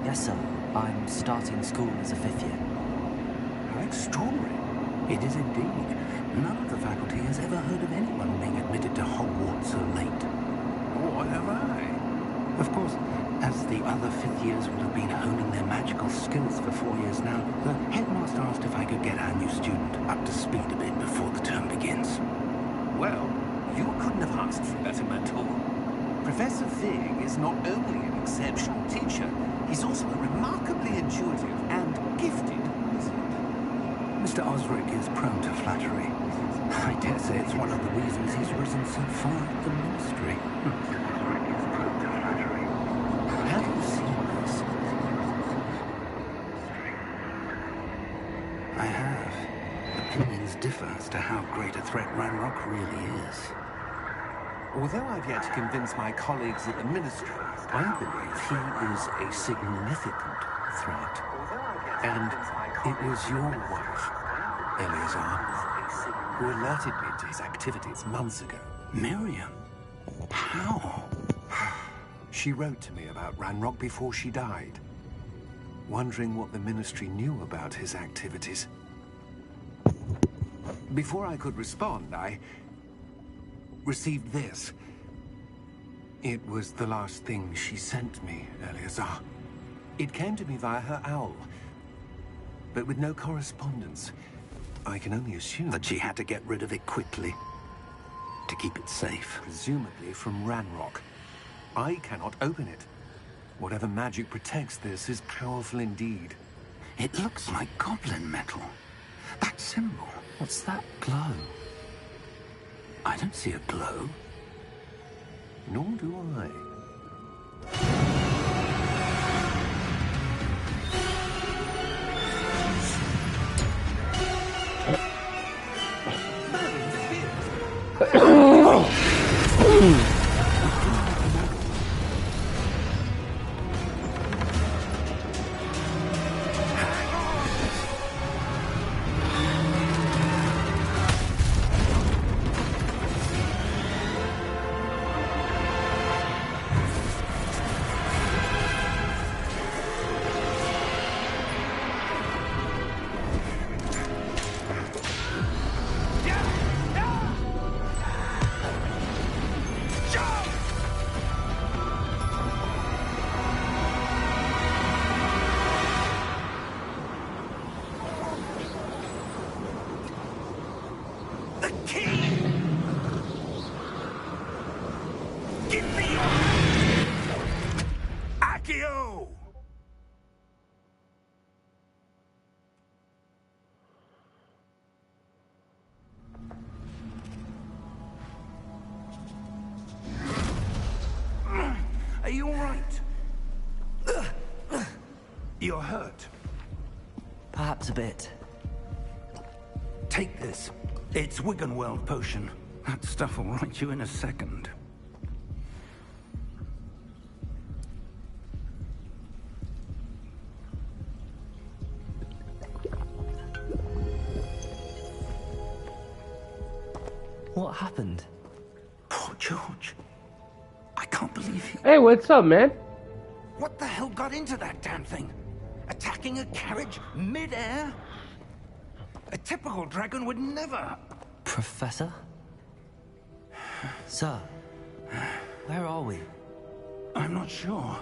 Yes, sir. I'm starting school as a 5th year. How extraordinary. It is indeed. None of the faculty has ever heard of anyone being admitted to Hogwarts so late. What have I? Of course, as the other 5th years will have been honing their magical skills for 4 years now, the headmaster asked if I could get our new student up to speed a bit before the term begins. Well, you couldn't have asked for a better mentor. Professor Fig is not only an exceptional teacher, he's also a remarkably intuitive and gifted wizard. Mr. Osric is prone to flattery. I dare say it's one of the reasons he's risen so far in the ministry. Mr. Osric is prone to flattery. Have you seen this? I have. Opinions differ as to how great a threat Ranrock really is. Although I've yet to convince my colleagues at the ministry, I believe he is a significant threat. And it was your wife, Eleazar, who alerted me to his activities months ago. Miriam? How? She wrote to me about Ranrock before she died, wondering what the ministry knew about his activities. Before I could respond, I received this. It was the last thing she sent me, Eleazar. It came to me via her owl, but with no correspondence. I can only assume That she had to get rid of it quickly to keep it safe. presumably from Ranrock. I cannot open it. Whatever magic protects this is powerful indeed. It looks like goblin metal. That symbol. What's that glow? I don't see a glow. Nor do I. The key! Give me your Accio! Are you all right? You're hurt. Perhaps a bit. Take this. It's Wiggenweld potion. That stuff will right you in a second. What happened? Poor George. I can't believe he... Hey, what's up, man? What the hell got into that damn thing? Attacking a carriage mid-air? A typical dragon would never... Professor? Sir, where are we? I'm not sure.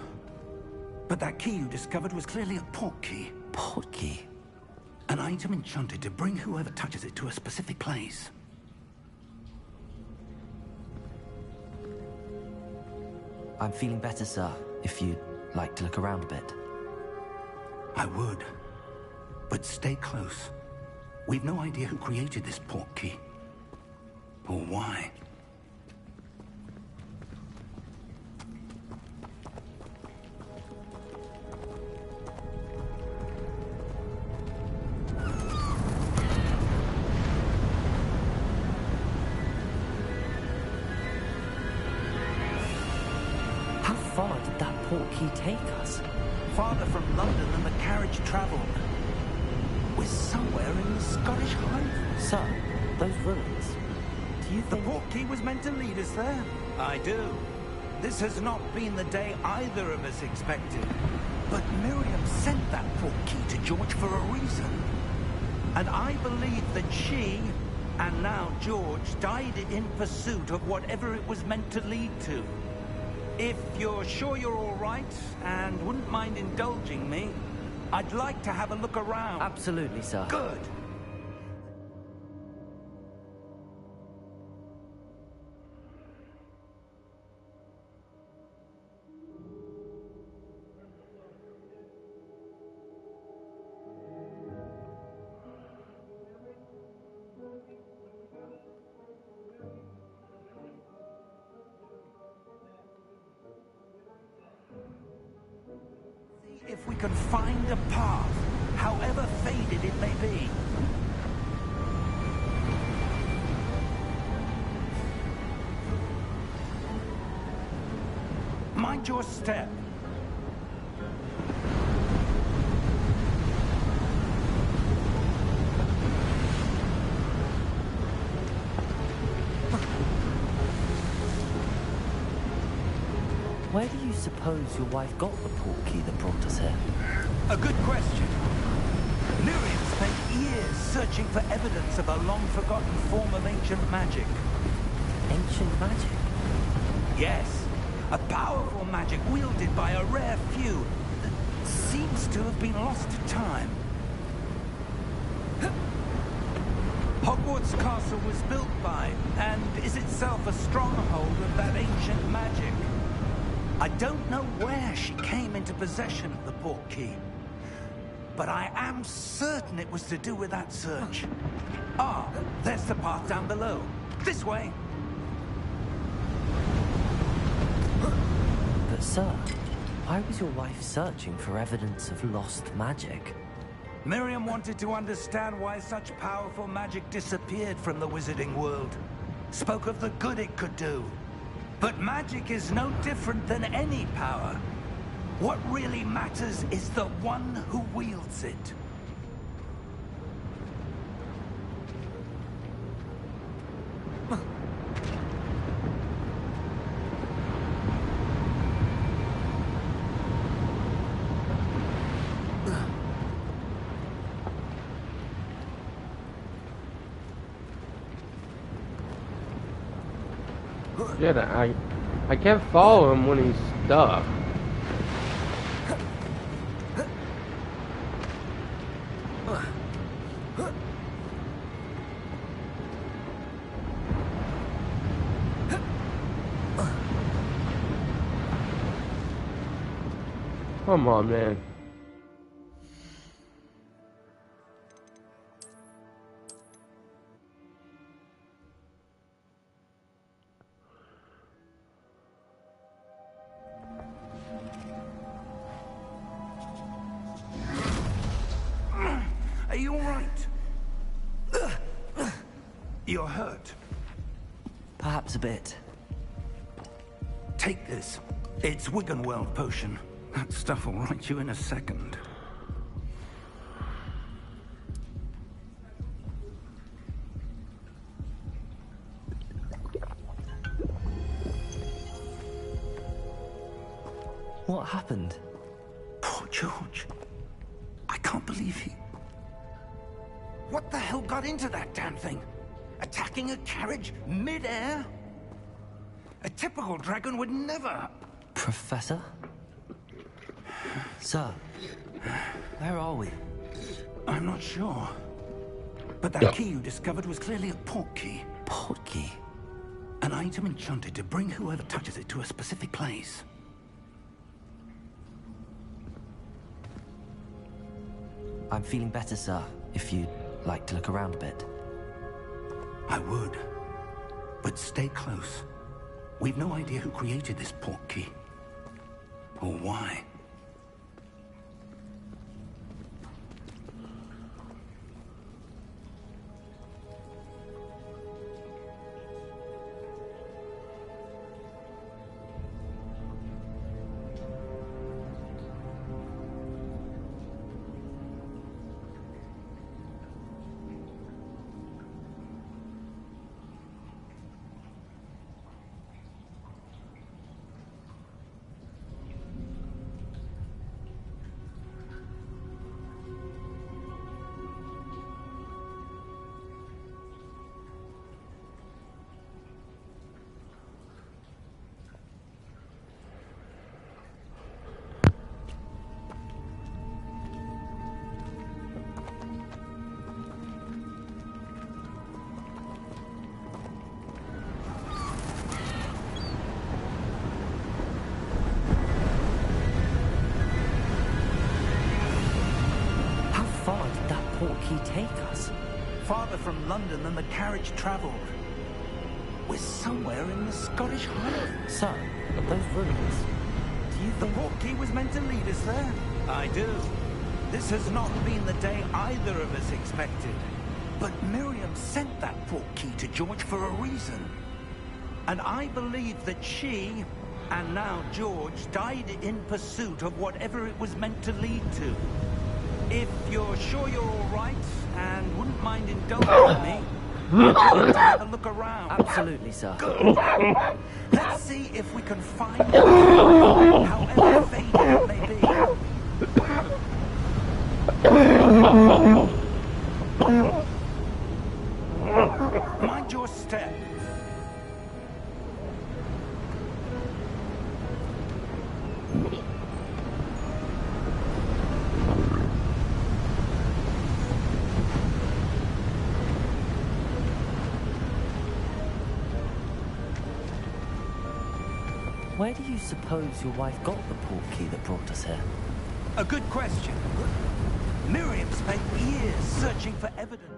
But that key you discovered was clearly a port key. Port key? An item enchanted to bring whoever touches it to a specific place. I'm feeling better, sir, if you'd like to look around a bit. I would. But stay close. We've no idea who created this port key. Or why. How far did that port key take us? Farther from London than the carriage traveled. We're somewhere in the Scottish Highlands. Sir, those ruins. Do you The think... port key was meant to lead us there. I do. This has not been the day either of us expected. But Miriam sent that portkey to George for a reason. And I believe that she, and now George, died in pursuit of whatever it was meant to lead to. If you're sure you're all right, and wouldn't mind indulging me, I'd like to have a look around. Absolutely, sir. Good. If we can find a path, however faded it may be. Mind your step. Where do you suppose your wife got the portkey that brought us here? A good question. Miriam spent years searching for evidence of a long-forgotten form of ancient magic. Ancient magic? Yes, a powerful magic wielded by a rare few that seems to have been lost to time. Hogwarts Castle was built by, and is itself a stronghold of that ancient magic. I don't know where she came into possession of the portkey, but I am certain it was to do with that search. Ah, there's the path down below. This way. But sir, why was your wife searching for evidence of lost magic? Miriam wanted to understand why such powerful magic disappeared from the wizarding world. Spoke of the good it could do. But magic is no different than any power. What really matters is the one who wields it. Yeah, I can't follow him when he's stuck. Come on, man. Are you all right? You're hurt. Perhaps a bit. Take this. It's Wiggenweld potion. That stuff will right you in a second. What happened? Poor George. I can't believe he... What the hell got into that damn thing? Attacking a carriage mid-air? A typical dragon would never... Professor? Sir, where are we? I'm not sure. But that key you discovered was clearly a portkey. Portkey? An item enchanted to bring whoever touches it to a specific place. I'm feeling better, sir, if you'd like to look around a bit. I would. But stay close. We've no idea who created this portkey. Or why. portkey take us? Farther from London than the carriage travelled. We're somewhere in the Scottish Highlands. Sir, those ruins. Do you The think... portkey was meant to lead us there? I do. This has not been the day either of us expected. But Miriam sent that portkey to George for a reason. And I believe that she, and now George, died in pursuit of whatever it was meant to lead to. If you're sure you're all right, and wouldn't mind indulging me, I'd like to have a look around. Absolutely, sir. Good. Let's see if we can find it, however faded it may be. Mind your step. Where do you suppose your wife got the portkey that brought us here? A good question. Miriam spent years searching for evidence.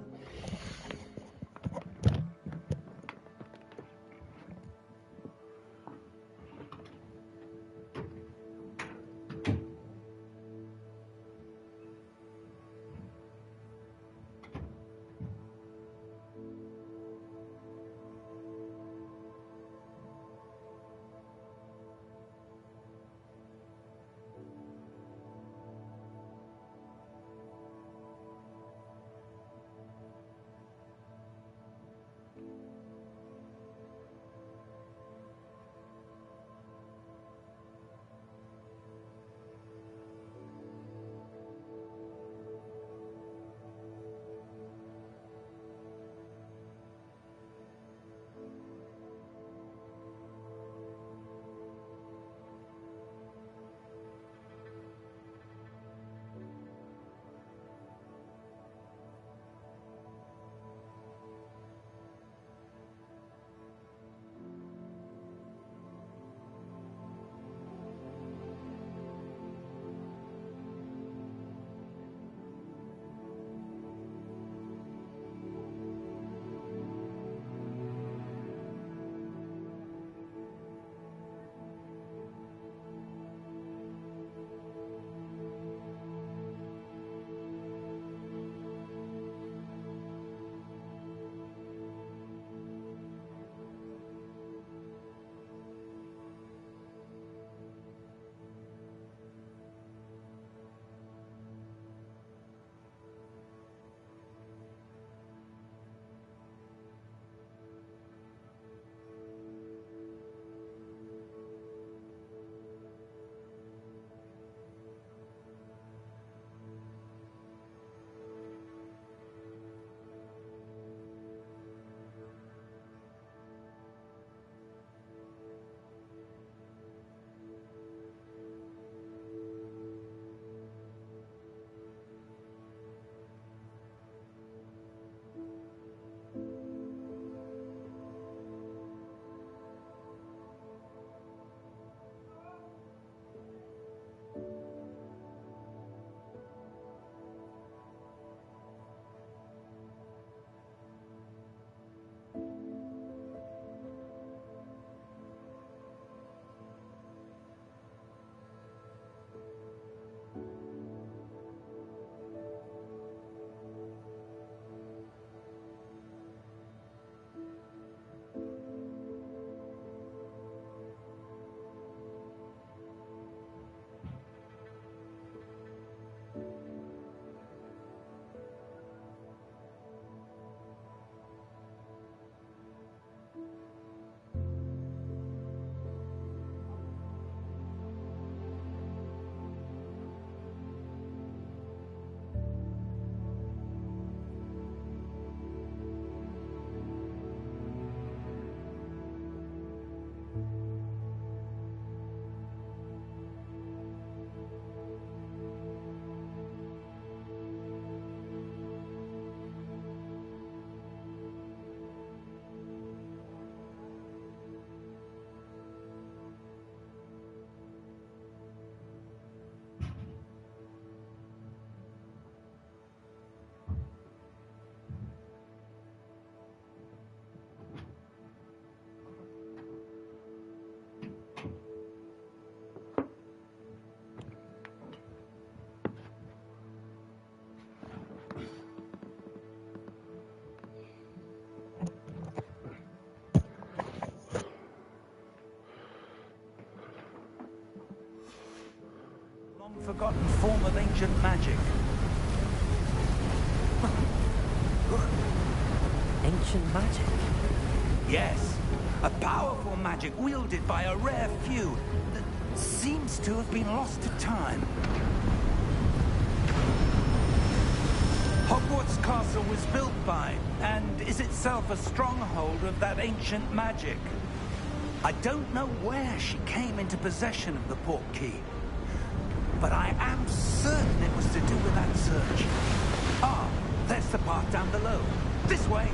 Long-forgotten form of ancient magic. Ancient magic? Yes, a powerful magic wielded by a rare few that seems to have been lost to time. Hogwarts Castle was built by, and is itself a stronghold of that ancient magic. I don't know where she came into possession of the portkey, but I am certain it was to do with that search. Ah, there's the path down below. This way.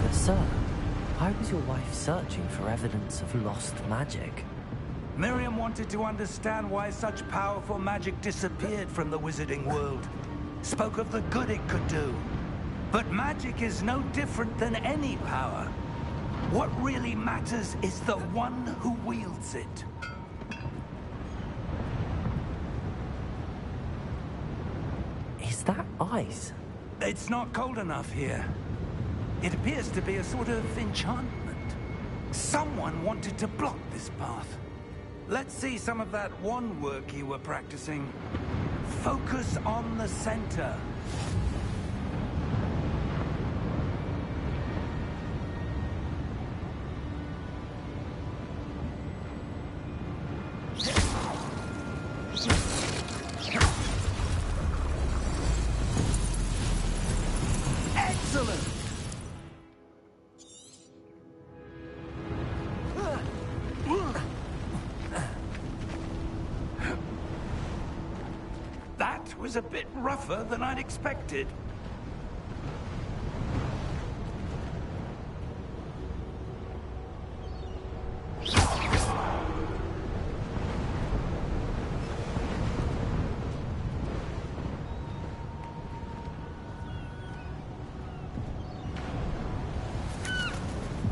But sir, why was your wife searching for evidence of lost magic? Miriam wanted to understand why such powerful magic disappeared from the wizarding world. Spoke of the good it could do. But magic is no different than any power. What really matters is the one who wields it. Is that ice? It's not cold enough here. It appears to be a sort of enchantment. Someone wanted to block this path. Let's see some of that wand work you were practicing. Focus on the center. Excellent! That was a bit rougher than I'd expected.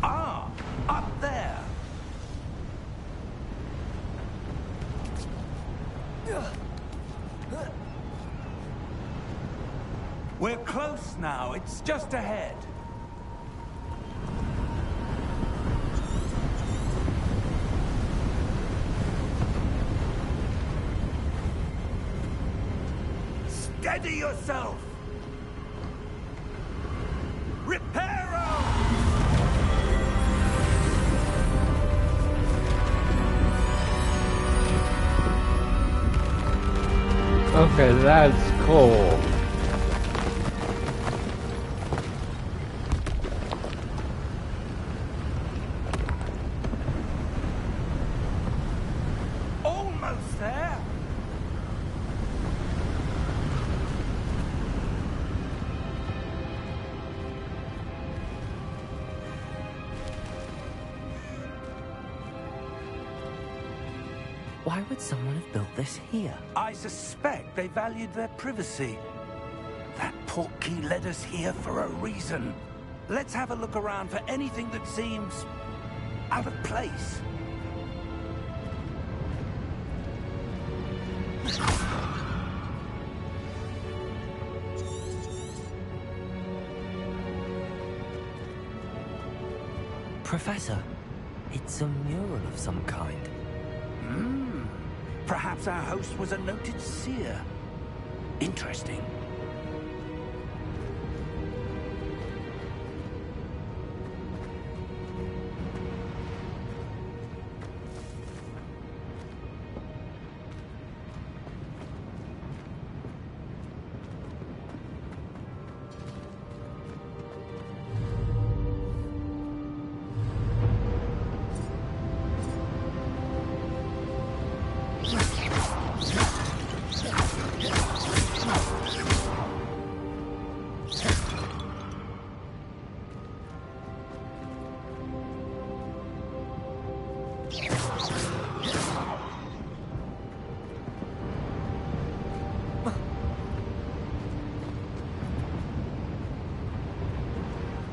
Ah, up there. We're close now. It's just ahead. Steady yourself. Reparo! Okay, that's cool. Almost there. Why would someone have built this here? I suspect they valued their privacy. That portkey led us here for a reason. Let's have a look around for anything that seems out of place. Professor, it's a mural of some kind. Perhaps our host was a noted seer. Interesting.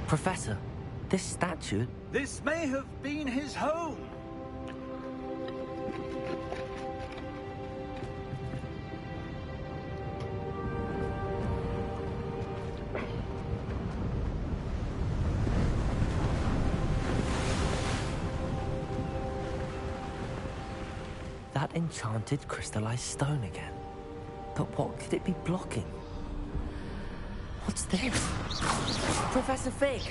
Professor, this statue... This may have been his home. that enchanted crystallized stone again. But what could it be blocking? What's this? Professor Fig!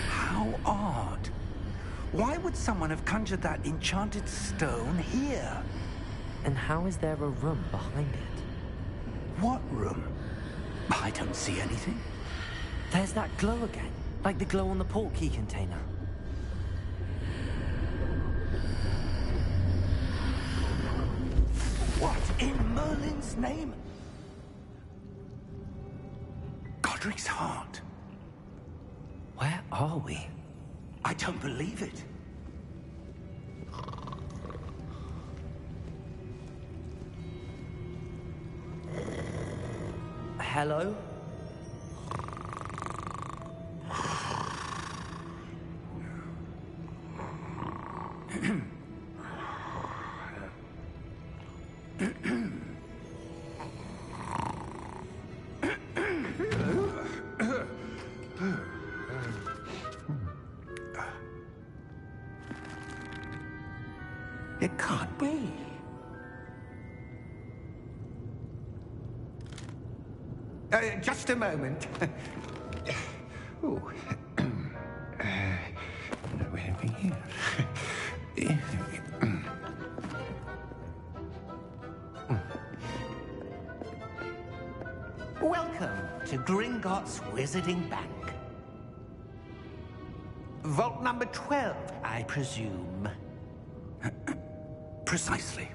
How odd. Why would someone have conjured that enchanted stone here? And how is there a room behind it? What room? I don't see anything. There's that glow again, like the glow on the portkey container. What in Merlin's name? Godric's heart. Where are we? I don't believe it. Hello? It can't be. Just a moment. Ooh. Anything here? Welcome to Gringotts Wizarding Bank. Vault number 12, I presume. Precisely.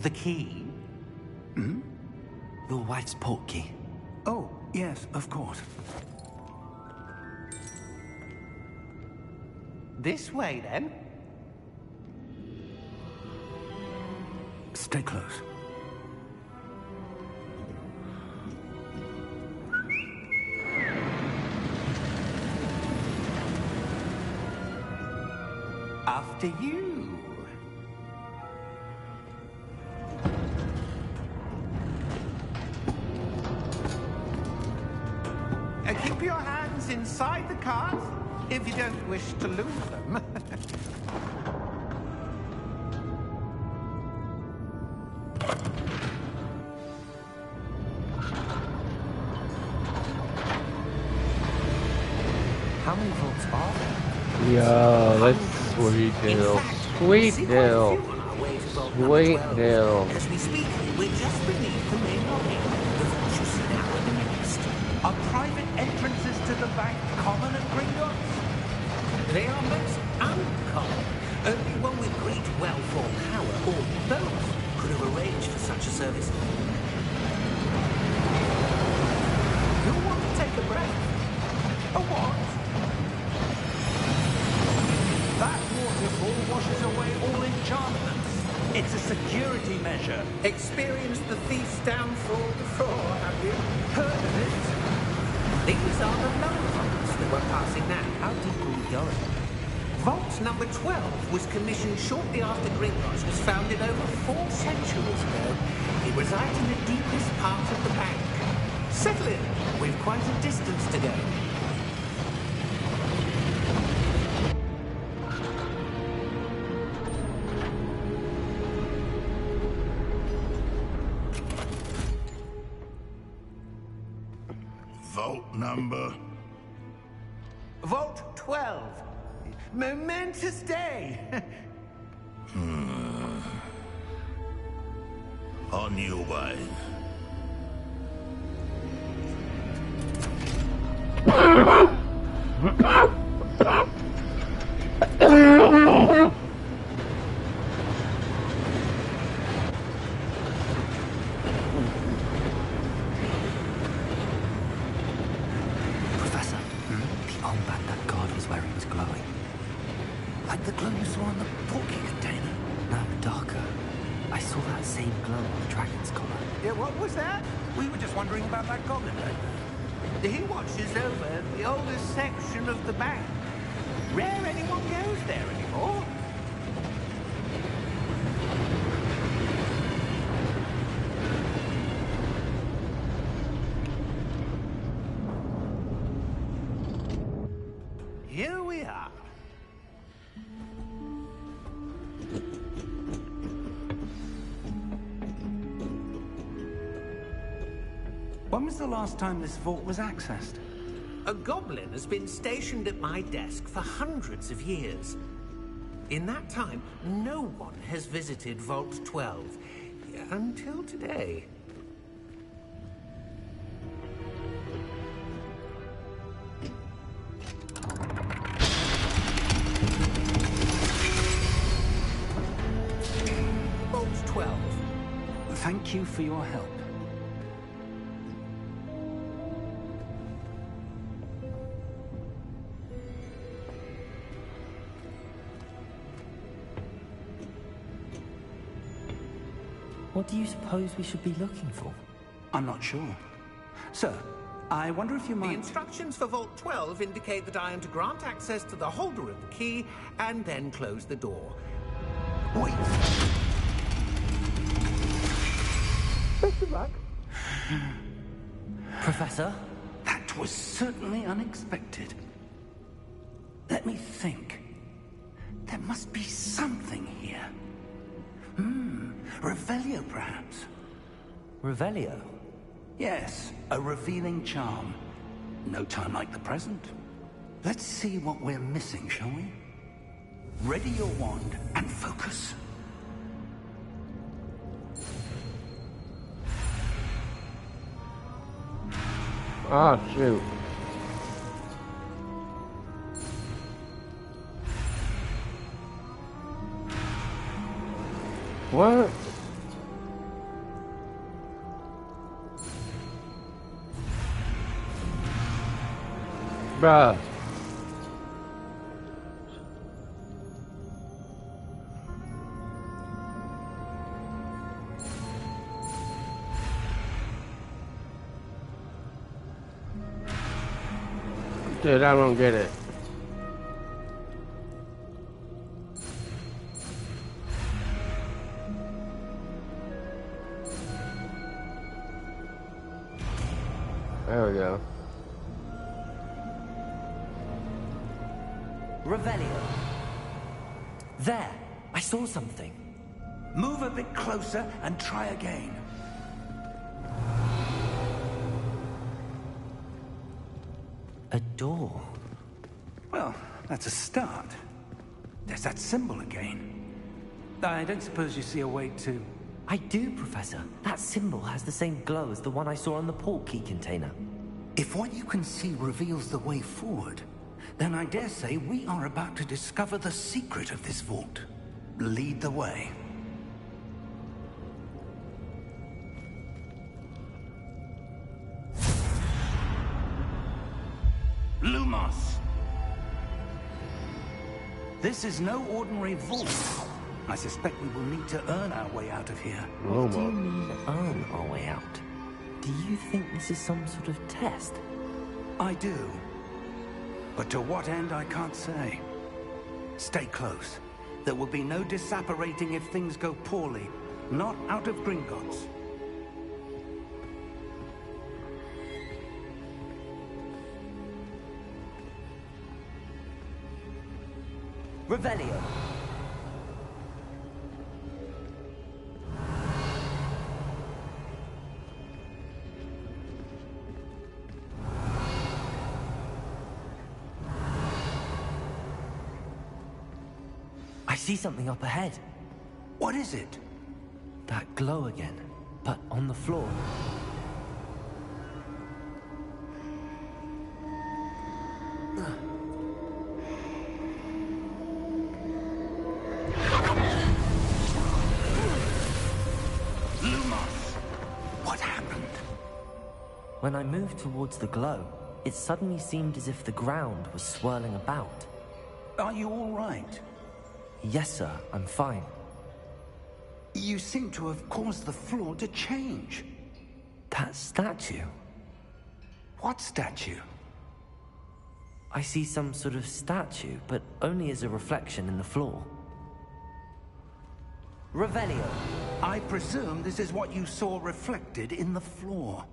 The key? Your wife's portkey. Oh, yes, of course. This way, then. Stay close. After you. Keep your hands inside the cart if you don't wish to lose them. How many vaults are there? Yo, that's sweet deal. Sweet deal. Sweet deal. As we speak, we're just beneath the main lobby. The vaults you see now are the next. Are private entrances to the bank common at Gringotts? They are most uncommon. Only one with great wealth or power, or both, could have arranged for such a service. You'll want to take a breath. A what? That waterfall washes away all enchantments. It's a security measure. Experienced the thief's downfall before, have you? Heard of it? These are the lower vaults that we're passing now. How deep are we going? Vault number 12 was commissioned shortly after Gringotts was founded over 4 centuries ago. It resides in the deepest part of the bank. Settle in. We've quite a distance to go. Vault number? Vault 12. Momentous day. On your way. Professor, the armband that guard was wearing was glowing. Like the glow you saw on the portkey container. No, darker. I saw that same glow on the dragon's collar. Yeah, what was that? We were just wondering about that goblin, He watches over the oldest section of the bank. Rare anyone goes there anymore. When was the last time this vault was accessed? A goblin has been stationed at my desk for hundreds of years. In that time, no one has visited Vault 12. Until today. Vault 12. Thank you for your help. What do you suppose we should be looking for? I'm not sure. Sir, I wonder if you The might... instructions for Vault 12 indicate that I am to grant access to the holder of the key and then close the door. Wait! Professor? That was certainly unexpected. Let me think. There must be something here. Revelio, perhaps? Revelio? Yes, a revealing charm. No time like the present. Let's see what we're missing, shall we? Ready your wand and focus. Ah, shoot. What? Bruh. Dude, I don't get it. There we go. Revelio. There! I saw something. Move a bit closer and try again. A door. Well, that's a start. There's that symbol again. I don't suppose you see a way to... I do, Professor. That symbol has the same glow as the one I saw on the port key container. If what you can see reveals the way forward, then I dare say we are about to discover the secret of this vault. Lead the way. Lumos! This is no ordinary vault. I suspect we will need to earn our way out of here. What do you mean, earn our way out? Do you think this is some sort of test? I do. But to what end, I can't say. Stay close. There will be no disapparating if things go poorly. Not out of Gringotts. Revelio. I see something up ahead. What is it? That glow again, but on the floor. Lumos! What happened? When I moved towards the glow, it suddenly seemed as if the ground was swirling about. Are you all right? Yes, sir, I'm fine. You seem to have caused the floor to change. That statue? What statue? I see some sort of statue, but only as a reflection in the floor. Revelio. I presume this is what you saw reflected in the floor.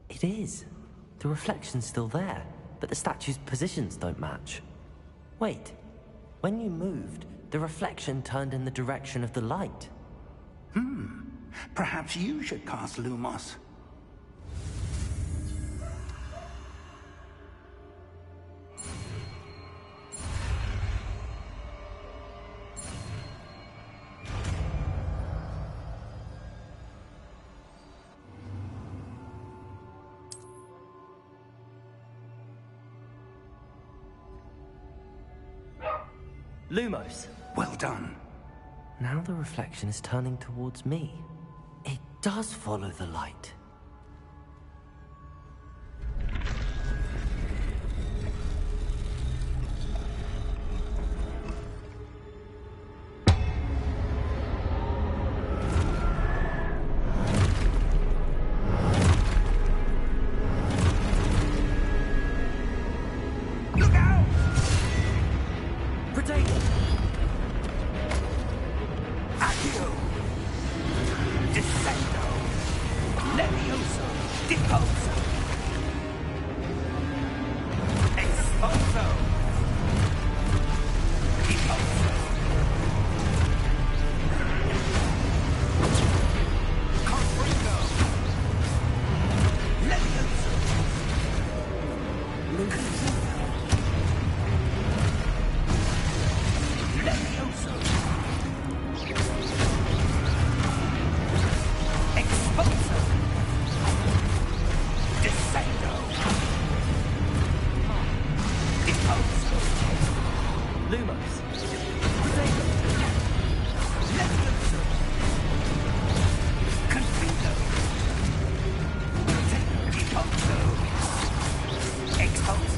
It is. The reflection's still there, but the statue's positions don't match. Wait. When you moved, the reflection turned in the direction of the light. Perhaps you should cast Lumos. Lumos. Well done. Now the reflection is turning towards me. It does follow the light. Look out! Protego! Accio! Descendo! Levioso! Deposo! Expulso! Deposo! Confringo! Levioso! Levioso! Expulso! Descendo! Deposo! Lumos. Protego! Levioso! Confringo! Deposo! Expulso!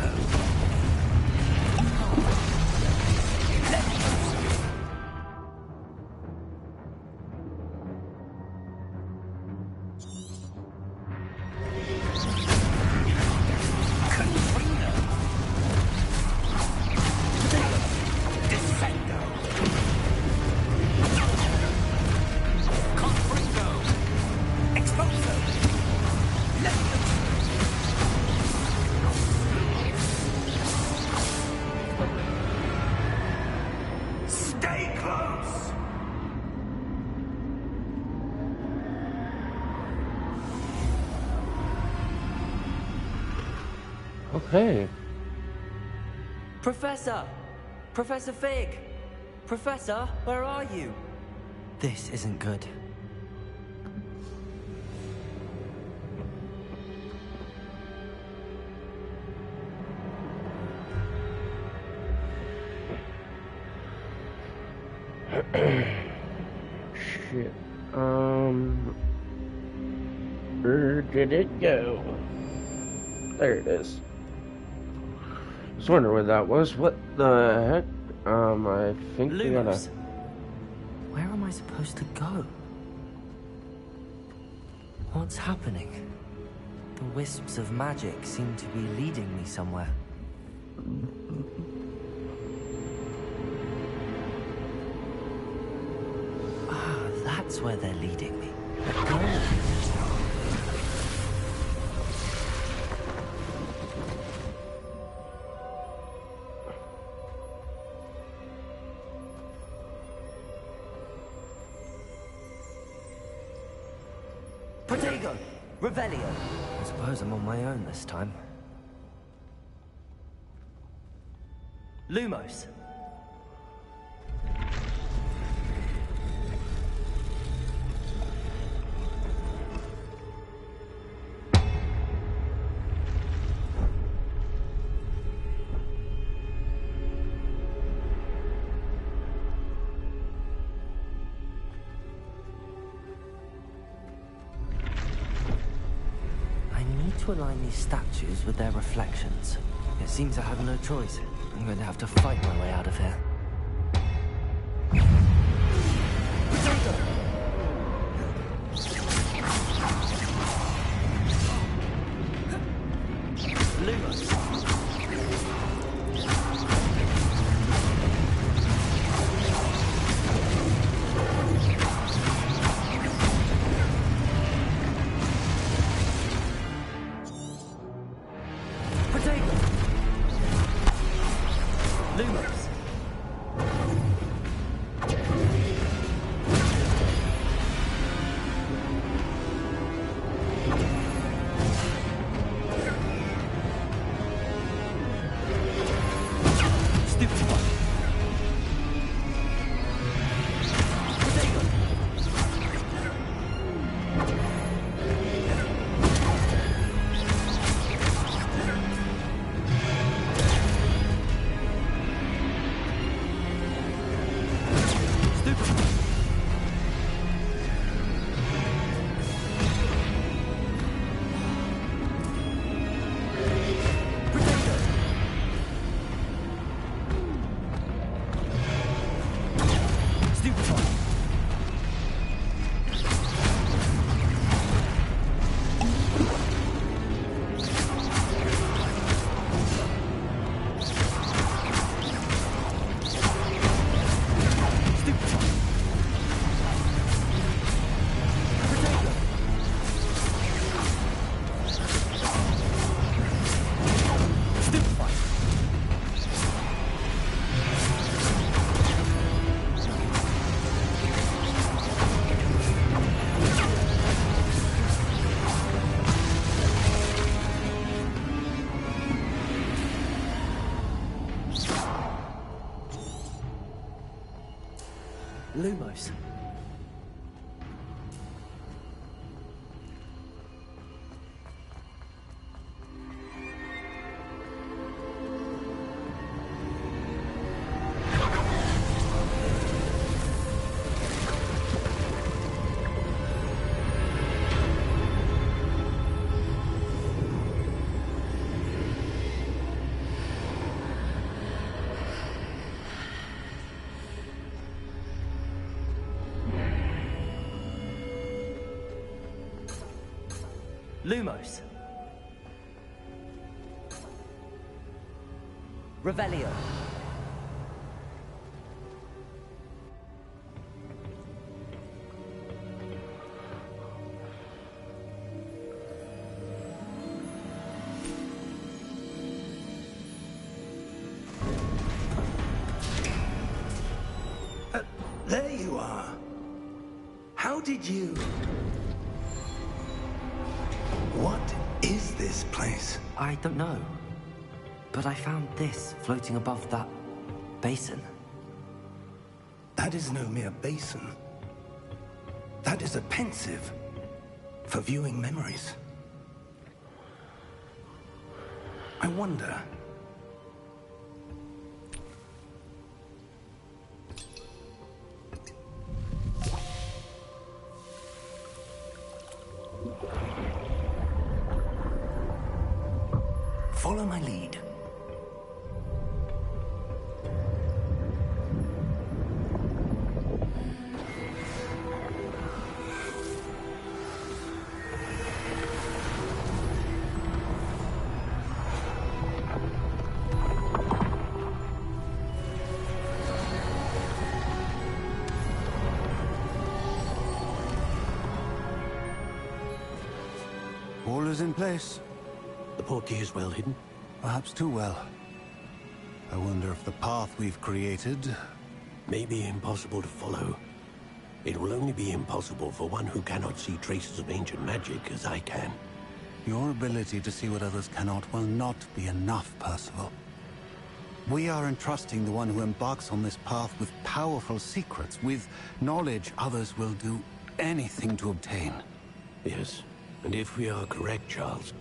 Levioso! Confringo! Descendo! Confringo! Expulso! Levioso! Stay close! Okay. Professor! Professor Fig! Professor, where are you? This isn't good. Shit. Where did it go? There it is. Just wondering what that was. What the heck? I think we gotta. Lumos. Where am I supposed to go? What's happening? The wisps of magic seem to be leading me somewhere. Ah, that's where they're leading me. Protego! Revelio! I suppose I'm on my own this time. Lumos. To align these statues with their reflections. It seems I have no choice. I'm going to have to fight my way out of here. Lumos. Lumos. Lumos. Lumos. Revelio. There you are. How did you... What is this place? I don't know. But I found this floating above that basin. That is no mere basin. That is a pensive for viewing memories. I wonder... Follow my lead. All is in place. The portkey is well hidden. Perhaps too well. I wonder if the path we've created... May be impossible to follow. It will only be impossible for one who cannot see traces of ancient magic as I can. Your ability to see what others cannot will not be enough, Percival. We are entrusting the one who embarks on this path with powerful secrets, with knowledge others will do anything to obtain. Yes, and if we are correct, Charles,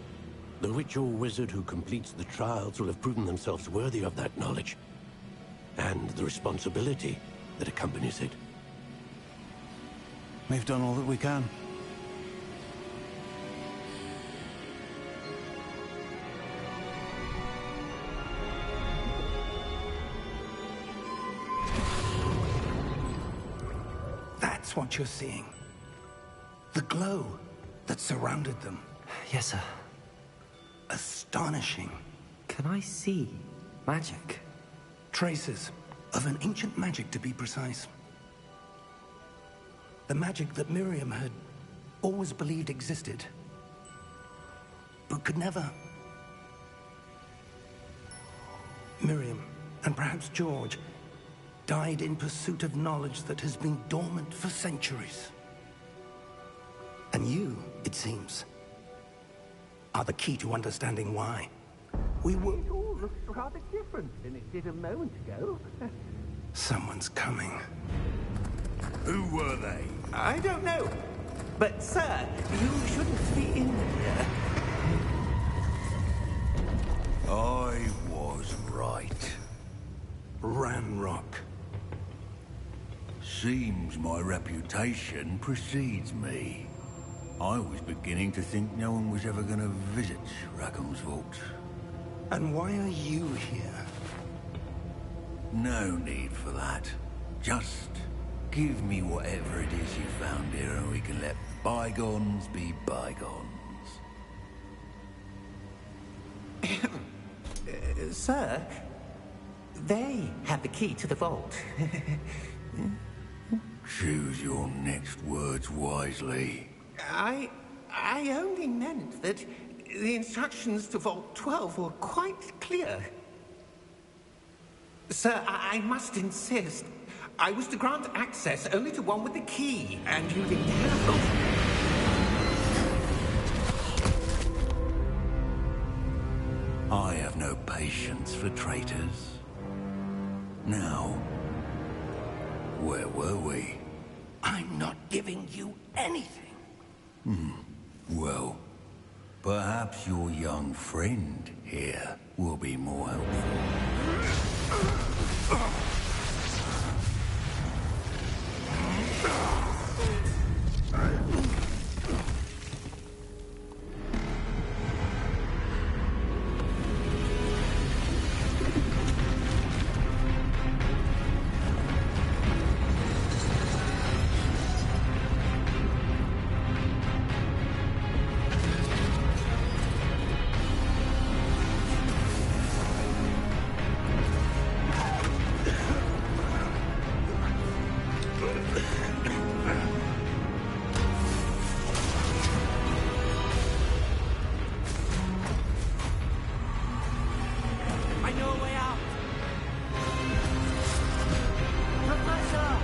the witch or wizard who completes the trials will have proven themselves worthy of that knowledge, and the responsibility that accompanies it. We've done all that we can. That's what you're seeing. The glow that surrounded them. Yes, sir. Astonishing. Can I see magic? Traces of an ancient magic, to be precise. The magic that Miriam had always believed existed, but could never. Miriam, and perhaps George, died in pursuit of knowledge that has been dormant for centuries. And you, it seems, are the key to understanding why. We will... It all looks rather different than it did a moment ago. Someone's coming. Who were they? I don't know. But, sir, you shouldn't be in here. I was right. Ranrock. Seems my reputation precedes me. I was beginning to think no one was ever going to visit Rackham's vault. And why are you here? No need for that. Just give me whatever it is you found here and we can let bygones be bygones. Sir, they have the key to the vault. Choose your next words wisely. I only meant that the instructions to Vault 12 were quite clear. Sir, I must insist. I was to grant access only to one with the key, and you didn't have... I have no patience for traitors. Now, Where were we? I'm not giving you anything. Well, perhaps your young friend here will be more helpful. I know a way out! Professor!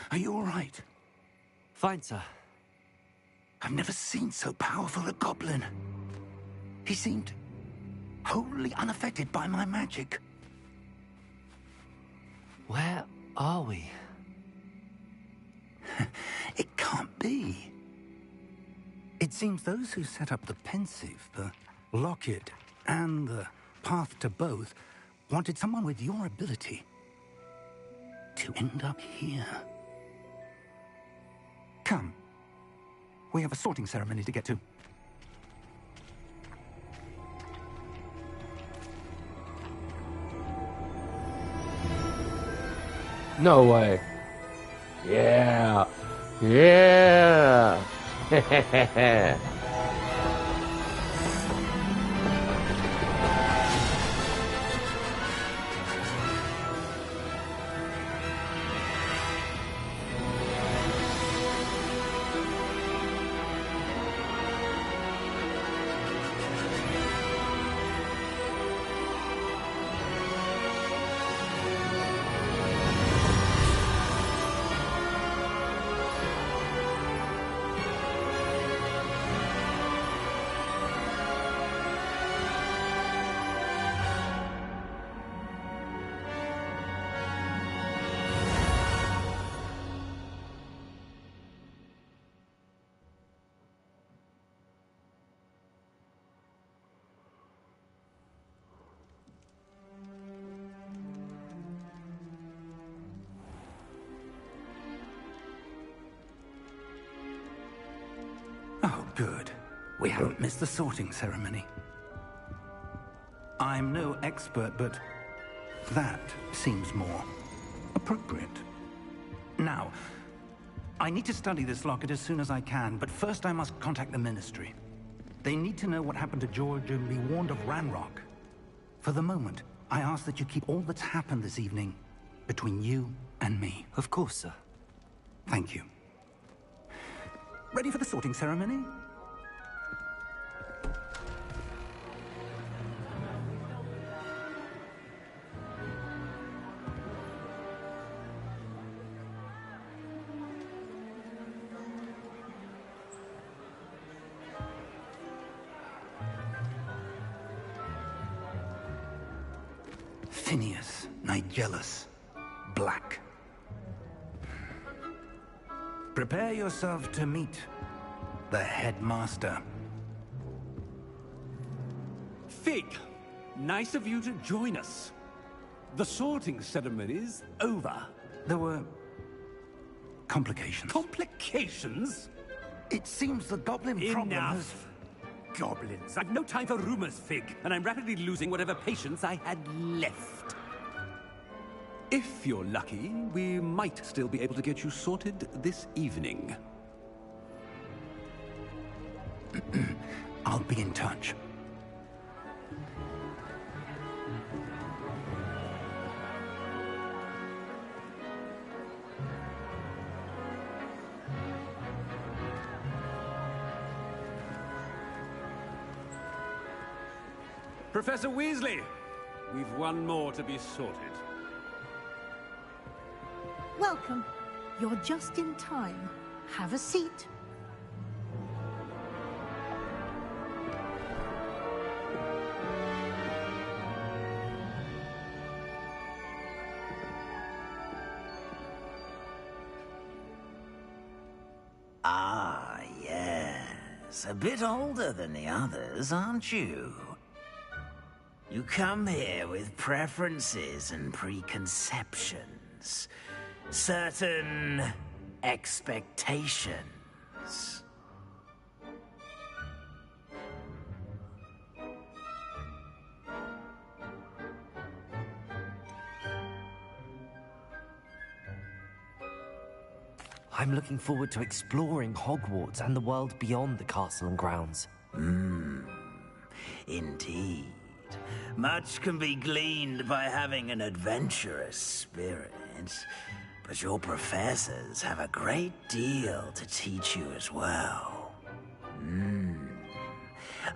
Are you all right? Fine, sir. I've never seen so powerful a goblin. He seemed wholly unaffected by my magic. Where are we? It can't be. It seems those who set up the pensive, the locket, and the path to both wanted someone with your ability to end up here. Come. We have a sorting ceremony to get to. No way. Yeah. Yeah. Oh, good. We haven't missed the sorting ceremony. I'm no expert, but that seems more appropriate. Now, I need to study this locket as soon as I can, but first I must contact the Ministry. They need to know what happened to George and be warned of Ranrock. For the moment, I ask that you keep all that's happened this evening between you and me. Of course, sir. Thank you. Ready for the sorting ceremony? Phineas Nigellus Black. Prepare yourself to meet the headmaster. Fig, nice of you to join us. The sorting ceremony's over. There were complications. Complications? It seems the goblin problem has... Enough! Goblins. I've no time for rumors, Fig, and I'm rapidly losing whatever patience I had left. If you're lucky, we might still be able to get you sorted this evening. I'll be in touch. Professor Weasley, we've one more to be sorted. Welcome. You're just in time. Have a seat. Ah, yes. A bit older than the others, aren't you? You come here with preferences and preconceptions. Certain expectations. I'm looking forward to exploring Hogwarts and the world beyond the castle and grounds. Indeed. Much can be gleaned by having an adventurous spirit, but your professors have a great deal to teach you as well.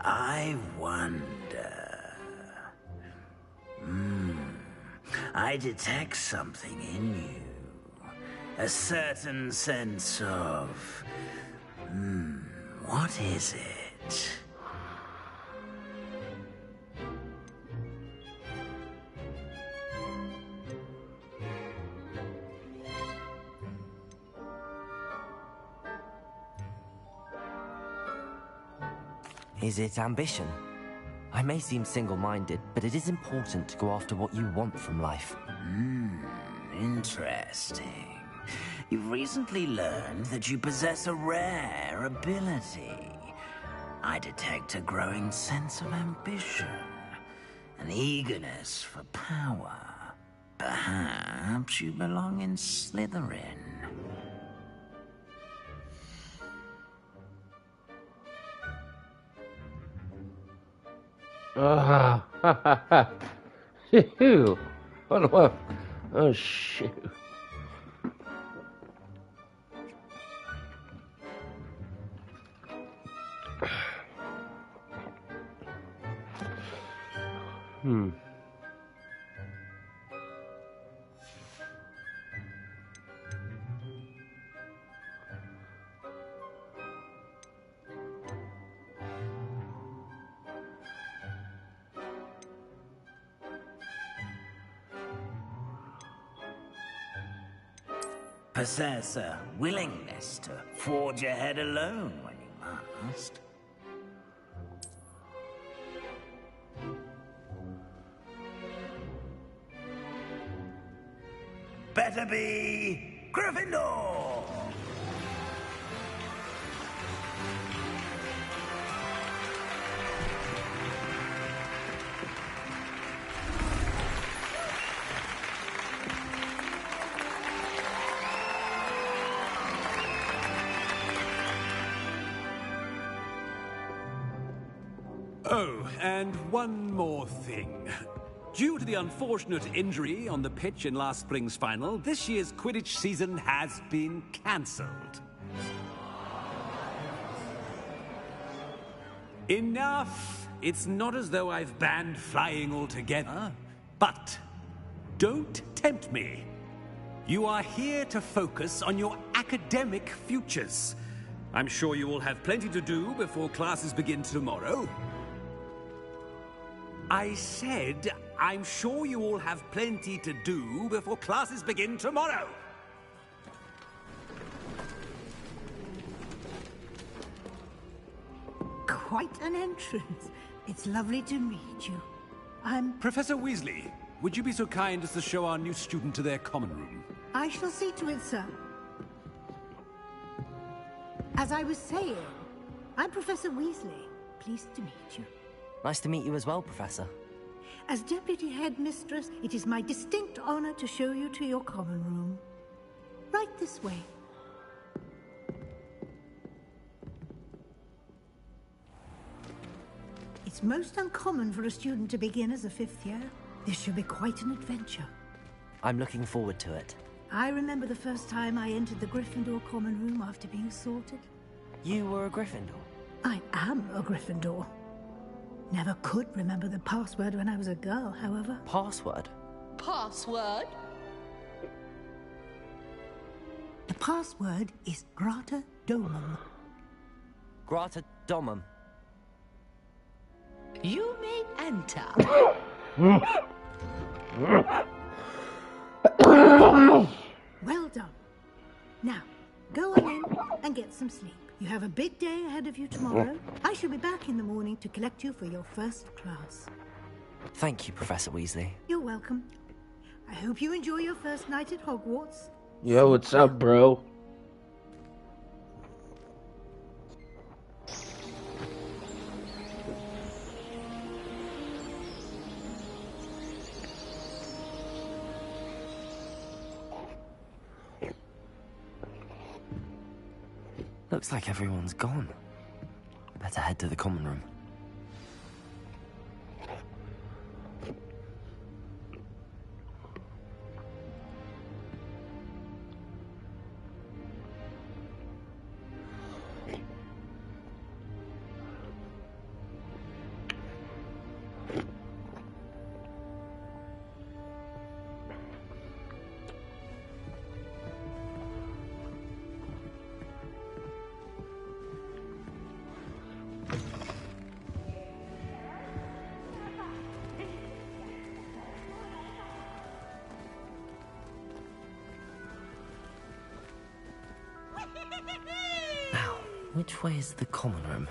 I wonder... I detect something in you. A certain sense of... what is it? Is it ambition? I may seem single-minded, but it is important to go after what you want from life. Interesting. You've recently learned that you possess a rare ability. I detect a growing sense of ambition, an eagerness for power. Perhaps you belong in Slytherin. Phew. What a... Oh, shoot. Possess a willingness to forge ahead alone when you must. Better be Gryffindor! Oh, and one more thing. Due to the unfortunate injury on the pitch in last spring's final, this year's Quidditch season has been cancelled. Enough! It's not as though I've banned flying altogether. But don't tempt me. You are here to focus on your academic futures. I'm sure you will have plenty to do before classes begin tomorrow. I said, I'm sure you all have plenty to do before classes begin tomorrow. Quite an entrance. It's lovely to meet you. I'm... Professor Weasley, would you be so kind as to show our new student to their common room? I shall see to it, sir. As I was saying, I'm Professor Weasley. Pleased to meet you. Nice to meet you as well, Professor. As Deputy Headmistress, it is my distinct honor to show you to your common room. Right this way. It's most uncommon for a student to begin as a fifth year. This should be quite an adventure. I'm looking forward to it. I remember the first time I entered the Gryffindor common room after being sorted. You were a Gryffindor? I am a Gryffindor. Never could remember the password when I was a girl, however. Password? Password? The password is Grata Domum. Grata Domum. You may enter. Well done. Now, go on in and get some sleep. You have a big day ahead of you tomorrow. I shall be back in the morning to collect you for your first class. Thank you, Professor Weasley. You're welcome. I hope you enjoy your first night at Hogwarts. Yo, what's up, bro? Looks like everyone's gone. Better head to the common room. Now, which way is the common room?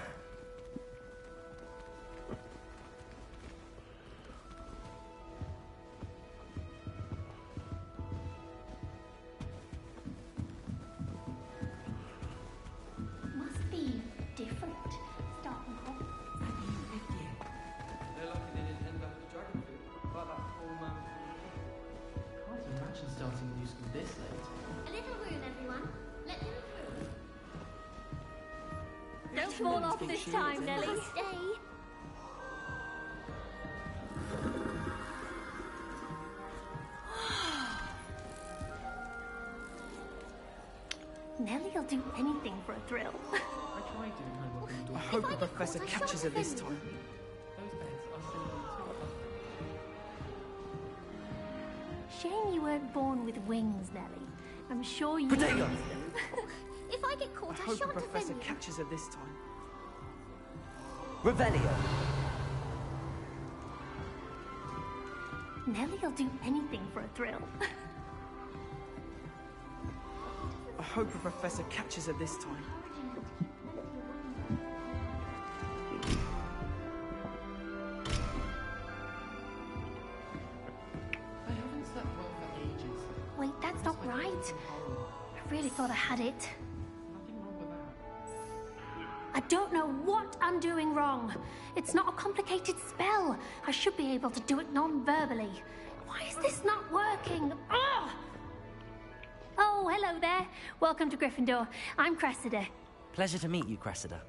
Must be different. Starting off. They're lucky they didn't end up with geography. But that whole can't imagine starting new school this late. A little room, everyone. Let him through. Don't fall off this time, Nelly. Stay. Nelly'll do anything for a thrill. I tried doing homework in the I hope the professor catches her this time. Those beds are simply too Shame you weren't born with wings, Nelly. I'm sure you Protego! use them. If I get caught, I I hope the shan't professor offend you. catches her this time. Revelio! Nelly'll do anything for a thrill. I hope the professor catches her this time. I haven't slept well for ages. Wait, that's not right. I really thought I had it. Nothing wrong with that. I don't know what I'm doing wrong. It's not a complicated spell. I should be able to do it non-verbally. Why is this not working? Ugh! Oh, hello there. Welcome to Gryffindor. I'm Cressida. Pleasure to meet you, Cressida.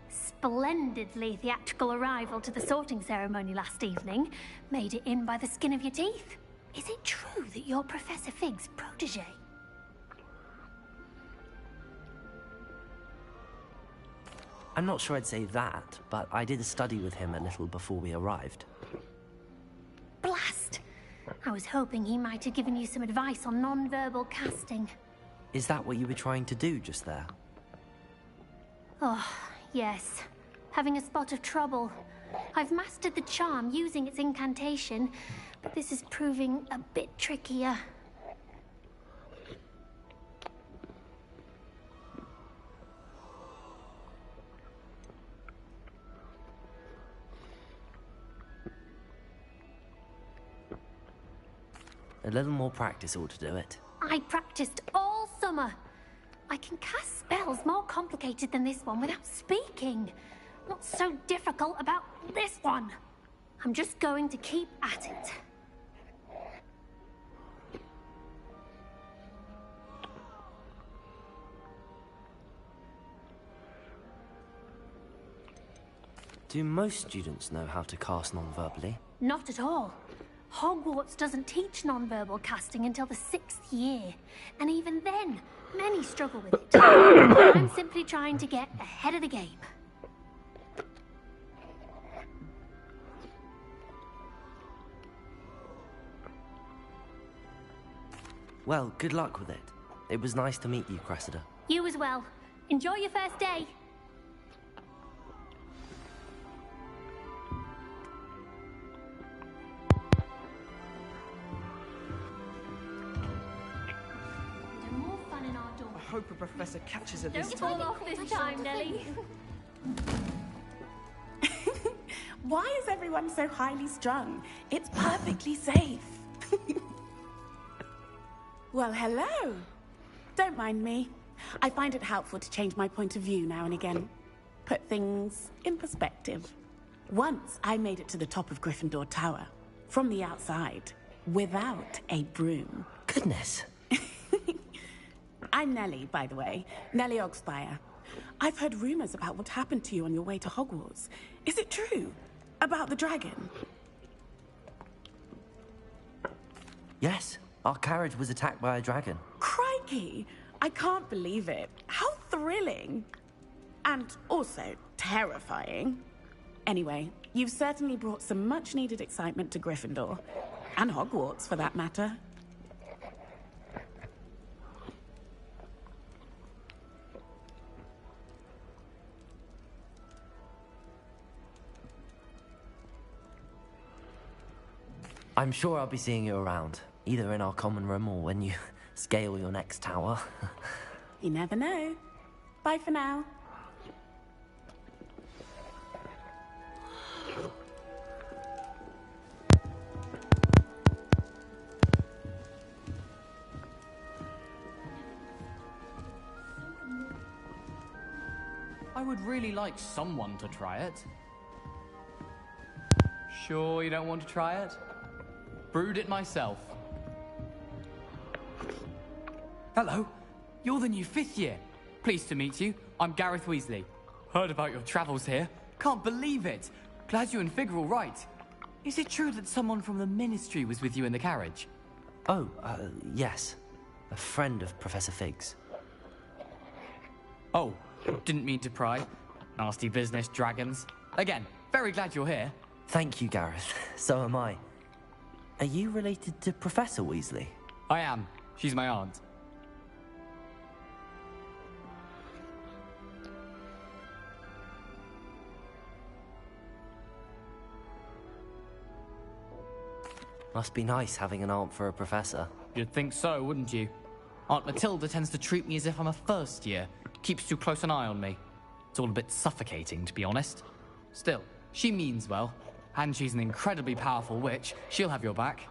Splendidly theatrical arrival to the sorting ceremony last evening. Made it in by the skin of your teeth. Is it true that you're Professor Fig's protege? I'm not sure I'd say that, but I did study with him a little before we arrived. Blast! I was hoping he might have given you some advice on non-verbal casting. Is that what you were trying to do just there? Oh, yes. Having a spot of trouble. I've mastered the charm using its incantation, but this is proving a bit trickier. A little more practice ought to do it. I practiced all summer. I can cast spells more complicated than this one without speaking. What's so difficult about this one? I'm just going to keep at it. Do most students know how to cast non-verbally? Not at all. Hogwarts doesn't teach non-verbal casting until the 6th year. And even then, many struggle with it. I'm simply trying to get ahead of the game. Well, good luck with it. It was nice to meet you, Cressida. You as well. Enjoy your first day. No more fun in our dorm. I hope a professor catches her Don't this fall time. off this time, Nelly. Why is everyone so highly strung? It's perfectly safe. Well, hello. Don't mind me. I find it helpful to change my point of view now and again. Put things in perspective. Once I made it to the top of Gryffindor Tower, from the outside, without a broom. Goodness. I'm Nellie, by the way. Nellie Ogspire. I've heard rumors about what happened to you on your way to Hogwarts. Is it true? About the dragon? Yes, our carriage was attacked by a dragon. Crikey! I can't believe it. How thrilling! And also terrifying. Anyway, you've certainly brought some much-needed excitement to Gryffindor. And Hogwarts, for that matter. I'm sure I'll be seeing you around, either in our common room or when you scale your next tower. You never know. Bye for now. I would really like someone to try it. Sure you don't want to try it? Brewed it myself. Hello, you're the new 5th year. Pleased to meet you. I'm Gareth Weasley. Heard about your travels here. Can't believe it. Glad you and Fig are all right. Is it true that someone from the Ministry was with you in the carriage? Oh, yes. A friend of Professor Fig's. Oh, didn't mean to pry. Nasty business, dragons. Again, very glad you're here. Thank you, Gareth. So am I. Are you related to Professor Weasley? I am. She's my aunt. Must be nice having an aunt for a professor. You'd think so, wouldn't you? Aunt Matilda tends to treat me as if I'm a first year. Keeps too close an eye on me. It's all a bit suffocating, to be honest. Still, she means well. And she's an incredibly powerful witch. She'll have your back.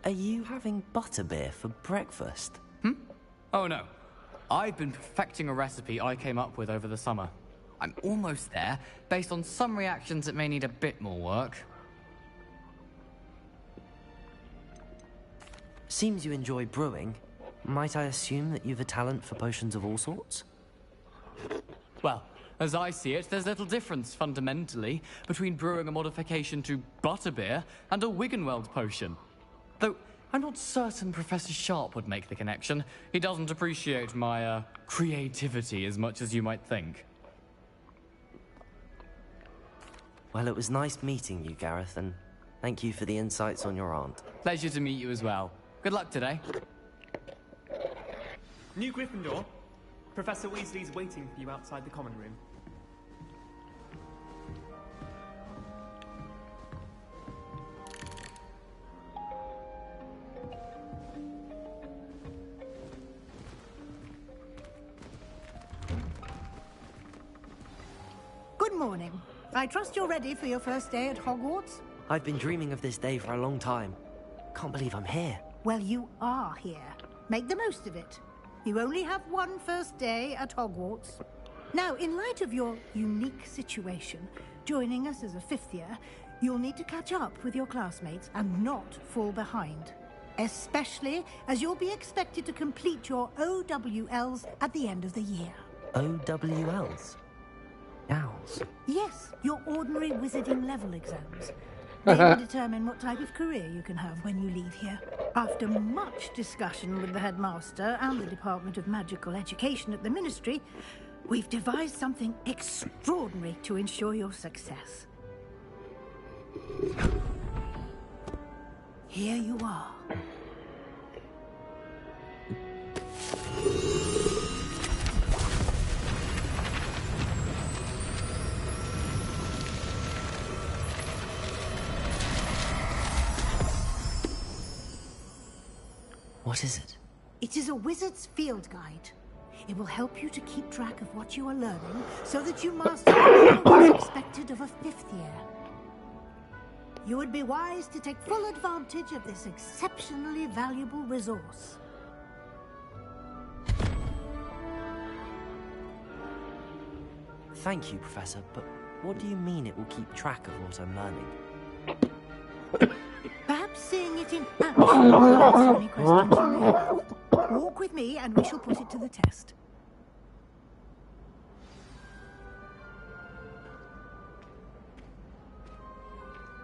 Are you having butterbeer for breakfast? Oh no. I've been perfecting a recipe I came up with over the summer. I'm almost there, based on some reactions that may need a bit more work. Seems you enjoy brewing. Might I assume that you've a talent for potions of all sorts? Well, as I see it, there's little difference, fundamentally, between brewing a modification to butterbeer and a Wiggenweld potion. Though, I'm not certain Professor Sharp would make the connection. He doesn't appreciate my, creativity as much as you might think. Well, it was nice meeting you, Gareth, and thank you for the insights on your aunt. Pleasure to meet you as well. Good luck today. New Gryffindor. Professor Weasley's waiting for you outside the common room. Good morning. I trust you're ready for your first day at Hogwarts? I've been dreaming of this day for a long time. Can't believe I'm here. Well, you are here. Make the most of it. You only have one first day at Hogwarts. Now, in light of your unique situation, joining us as a 5th year, you'll need to catch up with your classmates and not fall behind. Especially as you'll be expected to complete your OWLs at the end of the year. OWLs? Owls? Yes, your ordinary wizarding level exams. They will determine what type of career you can have when you leave here. After much discussion with the headmaster and the Department of Magical Education at the Ministry, we've devised something extraordinary to ensure your success. Here you are. What is it? It is a wizard's field guide. It will help you to keep track of what you are learning so that you master what is expected of a 5th year. You would be wise to take full advantage of this exceptionally valuable resource. Thank you, Professor, but what do you mean it will keep track of what I'm learning? Perhaps seeing it in action will answer any questions you may have. Walk with me and we shall put it to the test.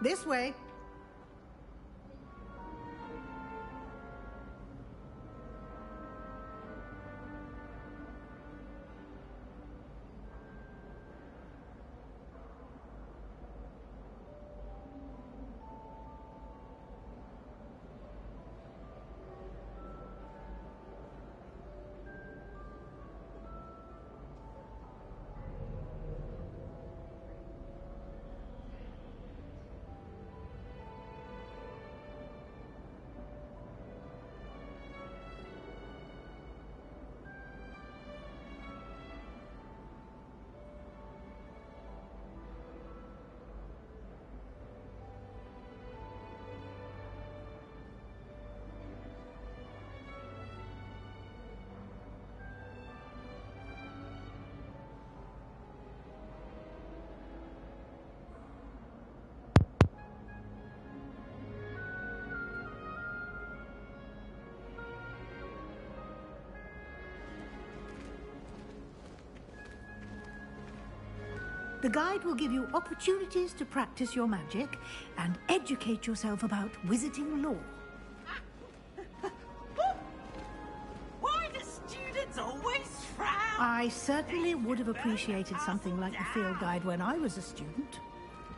This way. The guide will give you opportunities to practice your magic and educate yourself about wizarding lore. Why do students always frown? I certainly would have appreciated something like the field guide when I was a student.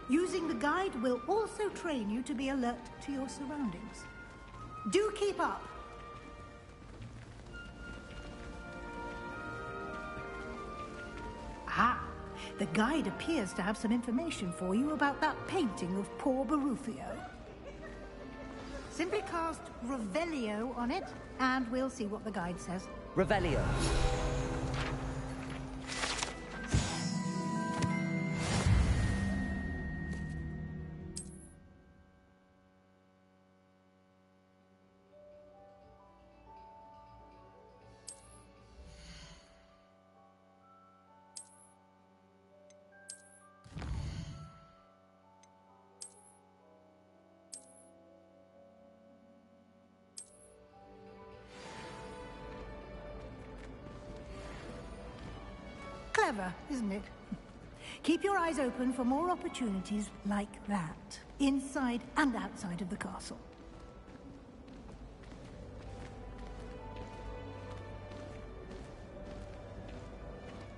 Using the guide will also train you to be alert to your surroundings. Do keep up. Ah, the guide appears to have some information for you about that painting of poor Barufio. Simply cast Revelio on it, and we'll see what the guide says. Revelio. Clever, isn't it? Keep your eyes open for more opportunities like that, inside and outside of the castle.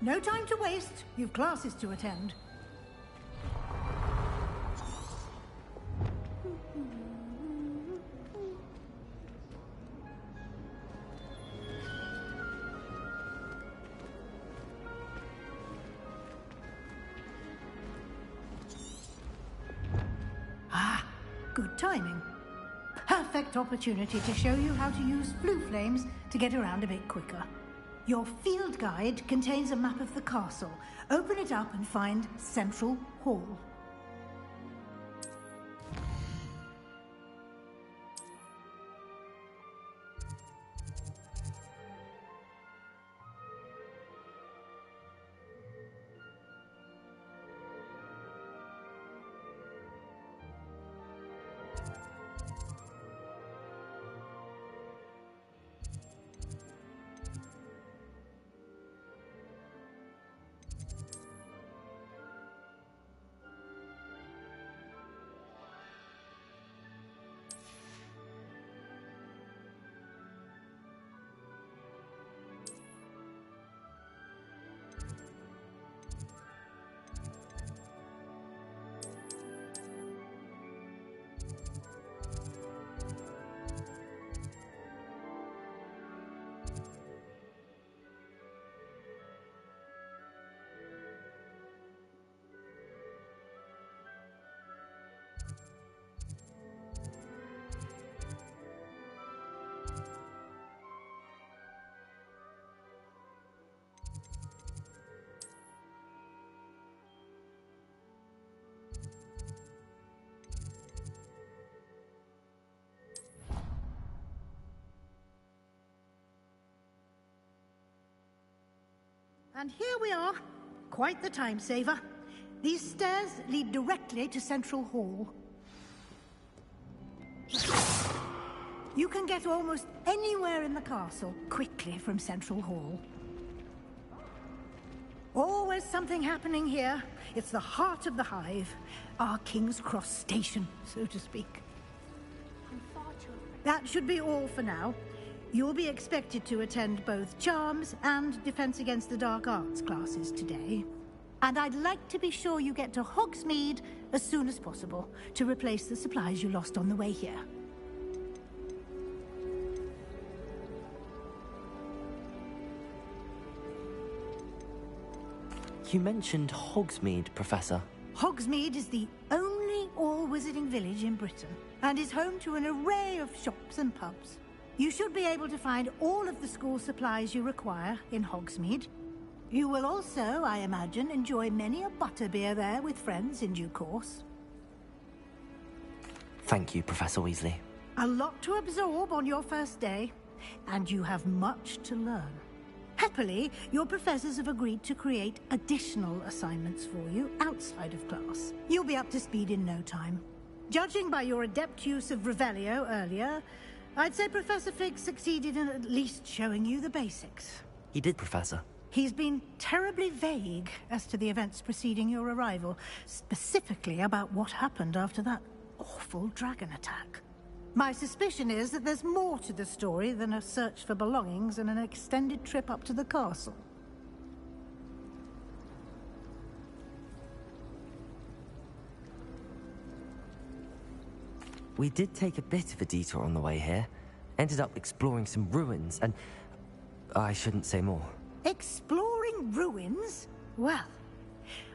No time to waste. You've classes to attend. Good timing. Perfect opportunity to show you how to use blue flames to get around a bit quicker. Your field guide contains a map of the castle. Open it up and find Central Hall. And here we are. Quite the time saver. These stairs lead directly to Central Hall. You can get almost anywhere in the castle quickly from Central Hall. Always something happening here. It's the heart of the hive. Our King's Cross station, so to speak. That should be all for now. You'll be expected to attend both Charms and Defense Against the Dark Arts classes today. And I'd like to be sure you get to Hogsmeade as soon as possible to replace the supplies you lost on the way here. You mentioned Hogsmeade, Professor. Hogsmeade is the only all-wizarding village in Britain and is home to an array of shops and pubs. You should be able to find all of the school supplies you require in Hogsmeade. You will also, I imagine, enjoy many a butterbeer there with friends in due course. Thank you, Professor Weasley. A lot to absorb on your first day, and you have much to learn. Happily, your professors have agreed to create additional assignments for you outside of class. You'll be up to speed in no time. Judging by your adept use of Revelio earlier, I'd say Professor Fig succeeded in at least showing you the basics. He did, Professor. He's been terribly vague as to the events preceding your arrival, specifically about what happened after that awful dragon attack. My suspicion is that there's more to the story than a search for belongings and an extended trip up to the castle. We did take a bit of a detour on the way here. Ended up exploring some ruins and... I shouldn't say more. Exploring ruins? Well,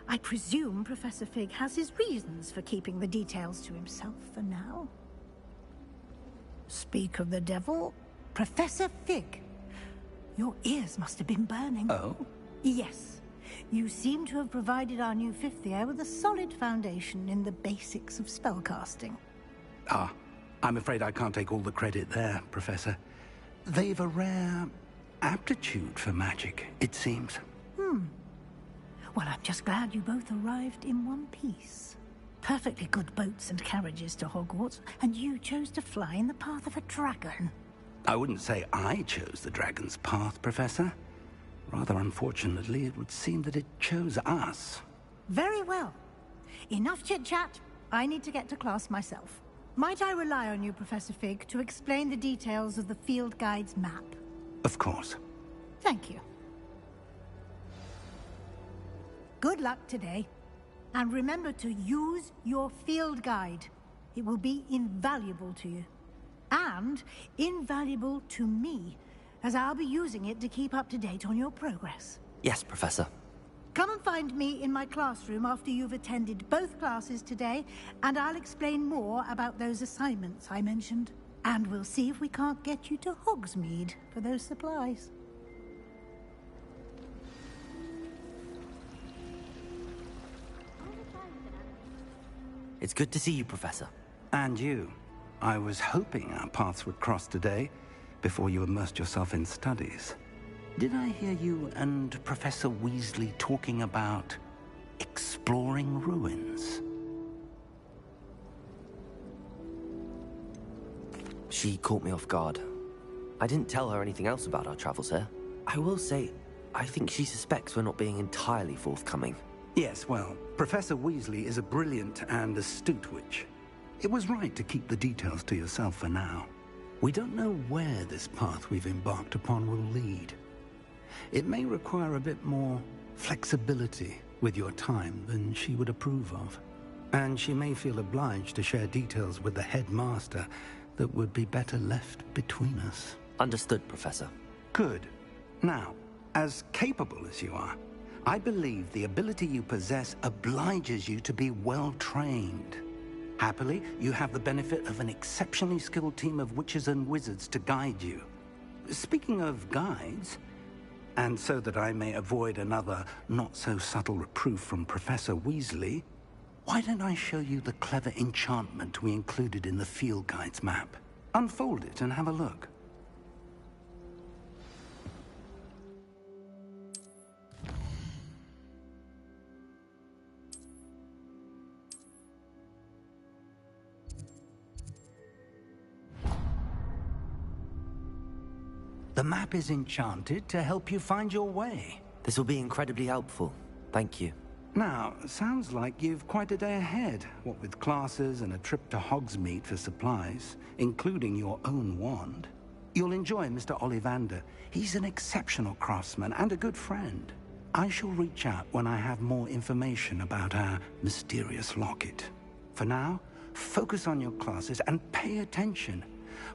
I presume Professor Fig has his reasons for keeping the details to himself for now. Speak of the devil, Professor Fig. Your ears must have been burning. Oh? Yes. You seem to have provided our new fifth year with a solid foundation in the basics of spellcasting. Ah, I'm afraid I can't take all the credit there, Professor. They've a rare aptitude for magic, it seems. Well, I'm just glad you both arrived in one piece. Perfectly good boats and carriages to Hogwarts, and you chose to fly in the path of a dragon. I wouldn't say I chose the dragon's path, Professor. Rather unfortunately, it would seem that it chose us. Very well. Enough chit-chat. I need to get to class myself. Might I rely on you, Professor Fig, to explain the details of the field guide's map? Of course. Thank you. Good luck today. And remember to use your field guide. It will be invaluable to you. And invaluable to me, as I'll be using it to keep up to date on your progress. Yes, Professor. Come and find me in my classroom after you've attended both classes today, and I'll explain more about those assignments I mentioned. And we'll see if we can't get you to Hogsmeade for those supplies. It's good to see you, Professor. And you. I was hoping our paths would cross today, before you immersed yourself in studies. Did I hear you and Professor Weasley talking about exploring ruins? She caught me off guard. I didn't tell her anything else about our travels here. I will say, I think she suspects we're not being entirely forthcoming. Yes, well, Professor Weasley is a brilliant and astute witch. It was right to keep the details to yourself for now. We don't know where this path we've embarked upon will lead. It may require a bit more flexibility with your time than she would approve of. And she may feel obliged to share details with the headmaster that would be better left between us. Understood, Professor. Good. Now, as capable as you are, I believe the ability you possess obliges you to be well-trained. Happily, you have the benefit of an exceptionally skilled team of witches and wizards to guide you. Speaking of guides, and so that I may avoid another not-so-subtle reproof from Professor Weasley, why don't I show you the clever enchantment we included in the field guide's map? Unfold it and have a look. The map is enchanted to help you find your way. This will be incredibly helpful. Thank you. Now, sounds like you've quite a day ahead, what with classes and a trip to Hogsmeade for supplies, including your own wand. You'll enjoy Mr. Ollivander. He's an exceptional craftsman and a good friend. I shall reach out when I have more information about our mysterious locket. For now, focus on your classes and pay attention.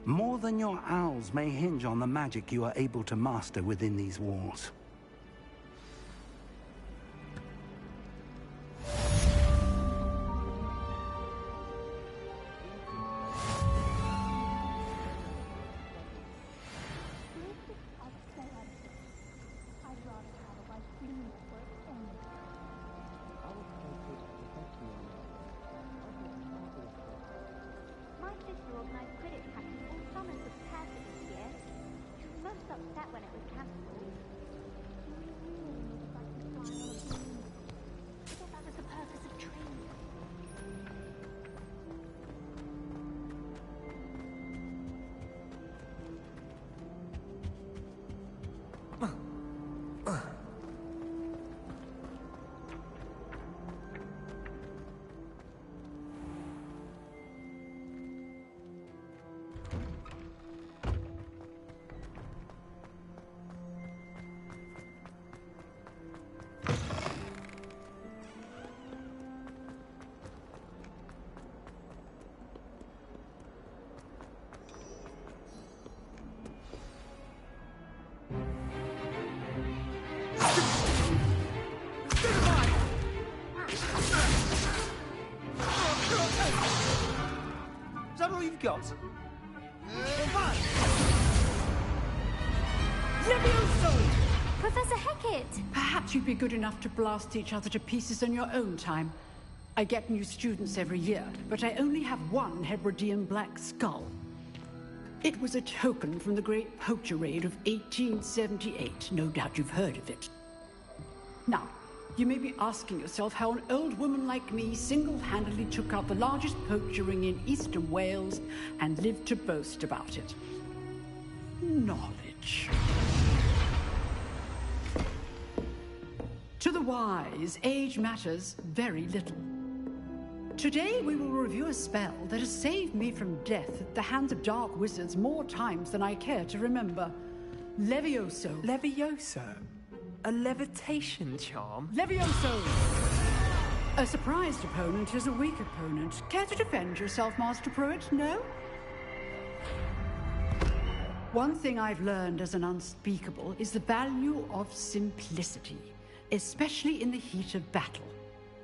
More than your owls may hinge on the magic you are able to master within these walls. Got. Professor Hecat! Perhaps you'd be good enough to blast each other to pieces on your own time. I get new students every year, but I only have one Hebridean black skull. It was a token from the Great Poacher Raid of 1878. No doubt you've heard of it. Now, you may be asking yourself how an old woman like me single-handedly took out the largest poacher ring in eastern Wales and lived to boast about it. Knowledge. To the wise, age matters very little. Today we will review a spell that has saved me from death at the hands of dark wizards more times than I care to remember. Levioso. Levioso? A levitation charm? Levioso! A surprised opponent is a weak opponent. Care to defend yourself, Master Pruitt? No? One thing I've learned as an unspeakable is the value of simplicity, especially in the heat of battle.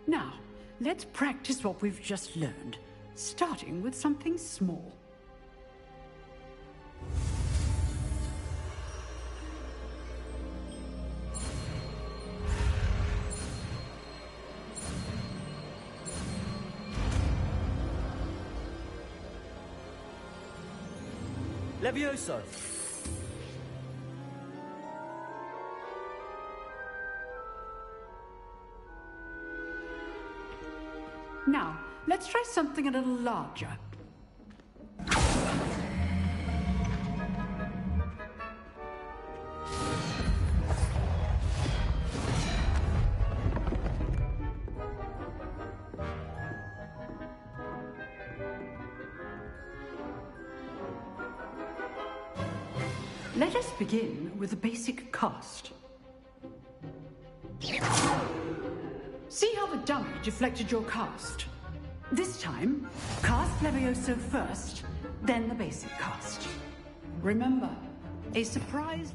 Now, let's practice what we've just learned, starting with something small. Levioso! Now, let's try something a little larger. Let us begin with the basic cast. See how the dummy deflected your cast? This time, cast Levioso first, then the basic cast. Remember, a surprise...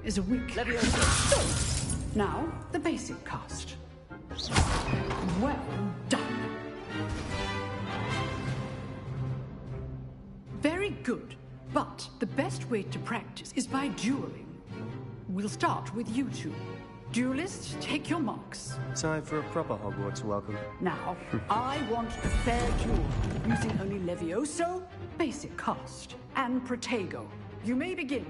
is a weak Levioso. Now, the basic cast. Well done. Very good, but the best way to practice is by dueling. We'll start with you two. Duelists, take your marks. Time for a proper Hogwarts welcome. Now, I want a fair duel, using only Levioso, basic cast, and Protego. You may begin.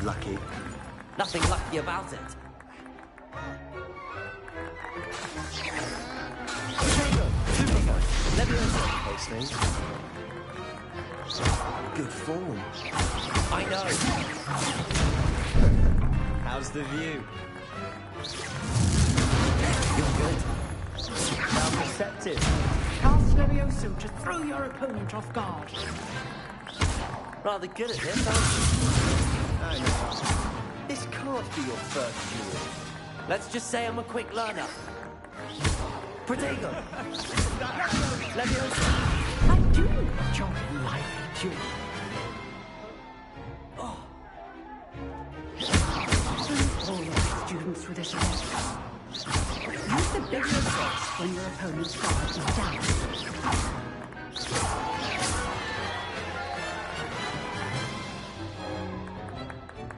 Lucky. Nothing lucky about it. Good form. I know. How's the view? You're good. How perceptive. Cast Levioso to throw your opponent off guard. Rather good at this, aren't you? I know. This can't be your first duel. Let's just say I'm a quick learner. Protego! Leviosa! I do enjoy life too. Oh. All of the students with this event. Use the bigger effects when your opponent's guard is down.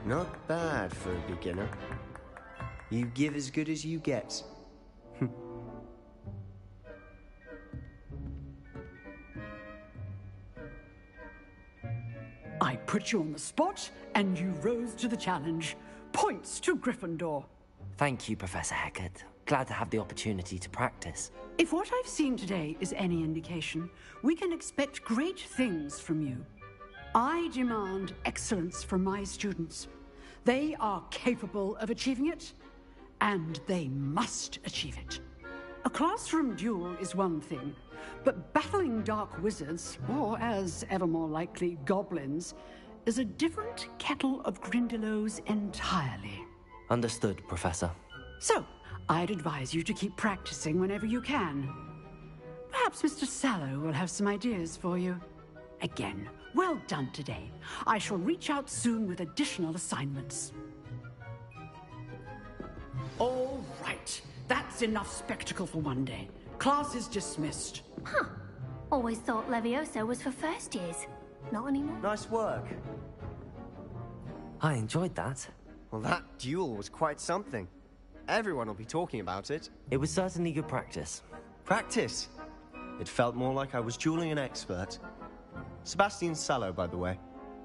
Not bad for a beginner. You give as good as you get. I put you on the spot, and you rose to the challenge. Points to Gryffindor. Thank you, Professor Hecat. Glad to have the opportunity to practice. If what I've seen today is any indication, we can expect great things from you. I demand excellence from my students. They are capable of achieving it, and they must achieve it. A classroom duel is one thing, but battling dark wizards, or as ever more likely, goblins, is a different kettle of Grindylows entirely. Understood, Professor. So, I'd advise you to keep practicing whenever you can. Perhaps Mr. Sallow will have some ideas for you. Again, well done today. I shall reach out soon with additional assignments. All right. That's enough spectacle for one day. Class is dismissed. Huh. Always thought Levioso was for first years. Not anymore. Nice work. I enjoyed that. Well, that duel was quite something. Everyone will be talking about it. It was certainly good practice. Practice? It felt more like I was dueling an expert. Sebastian Sallow, by the way.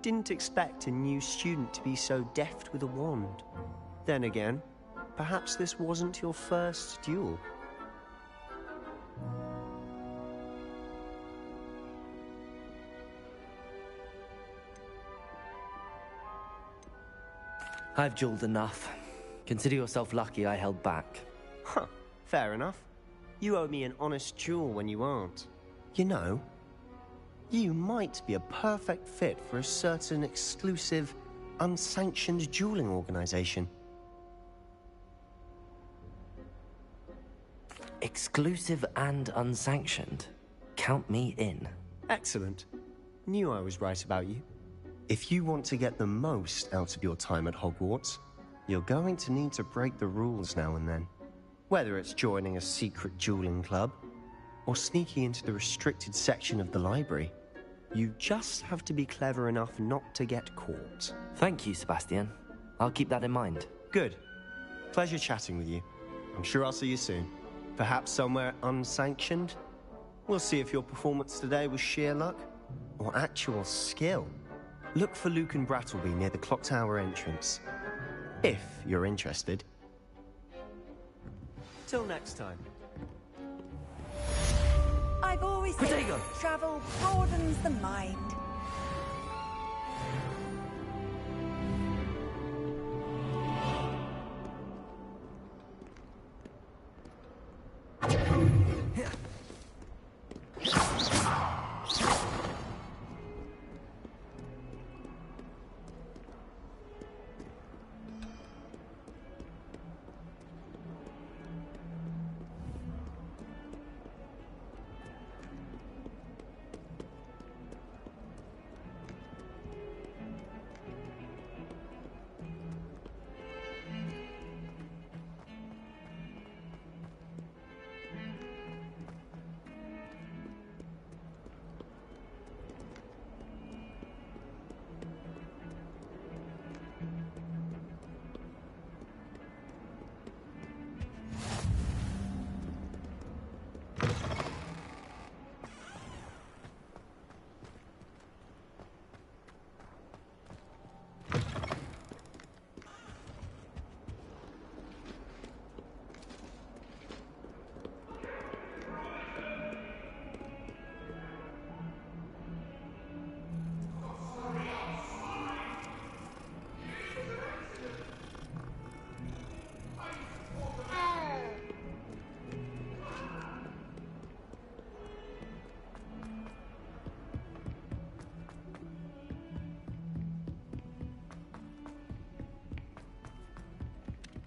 Didn't expect a new student to be so deft with a wand. Then again, perhaps this wasn't your first duel. I've dueled enough. Consider yourself lucky I held back. Huh, fair enough. You owe me an honest duel when you aren't. You know, you might be a perfect fit for a certain exclusive, unsanctioned dueling organization. Exclusive and unsanctioned. Count me in. Excellent. Knew I was right about you. If you want to get the most out of your time at Hogwarts, you're going to need to break the rules now and then. Whether it's joining a secret dueling club, or sneaking into the restricted section of the library, you just have to be clever enough not to get caught. Thank you, Sebastian. I'll keep that in mind. Good. Pleasure chatting with you. I'm sure I'll see you soon. Perhaps somewhere unsanctioned? We'll see if your performance today was sheer luck, or actual skill. Look for Luke and Brattleby near the Clock Tower entrance. If you're interested. Till next time. I've always said travel broadens the mind.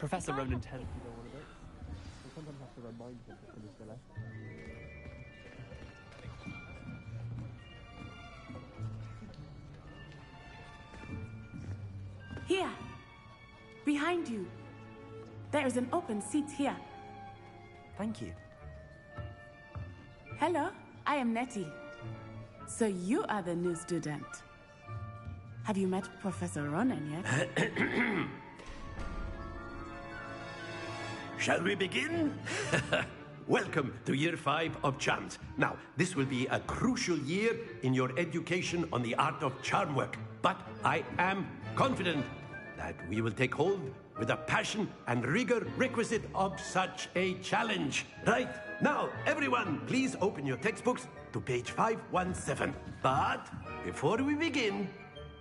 Professor Ronan tells you don't want to do. I sometimes have to remind him to finish the lesson. Here. Behind you. There is an open seat here. Thank you. Hello, I am Nettie. So you are the new student. Have you met Professor Ronan yet? Shall we begin? Welcome to Year 5 of Charms. Now, this will be a crucial year in your education on the art of charm work. But I am confident that we will take hold with the passion and rigor requisite of such a challenge. Right, now, everyone, please open your textbooks to page 517. But before we begin,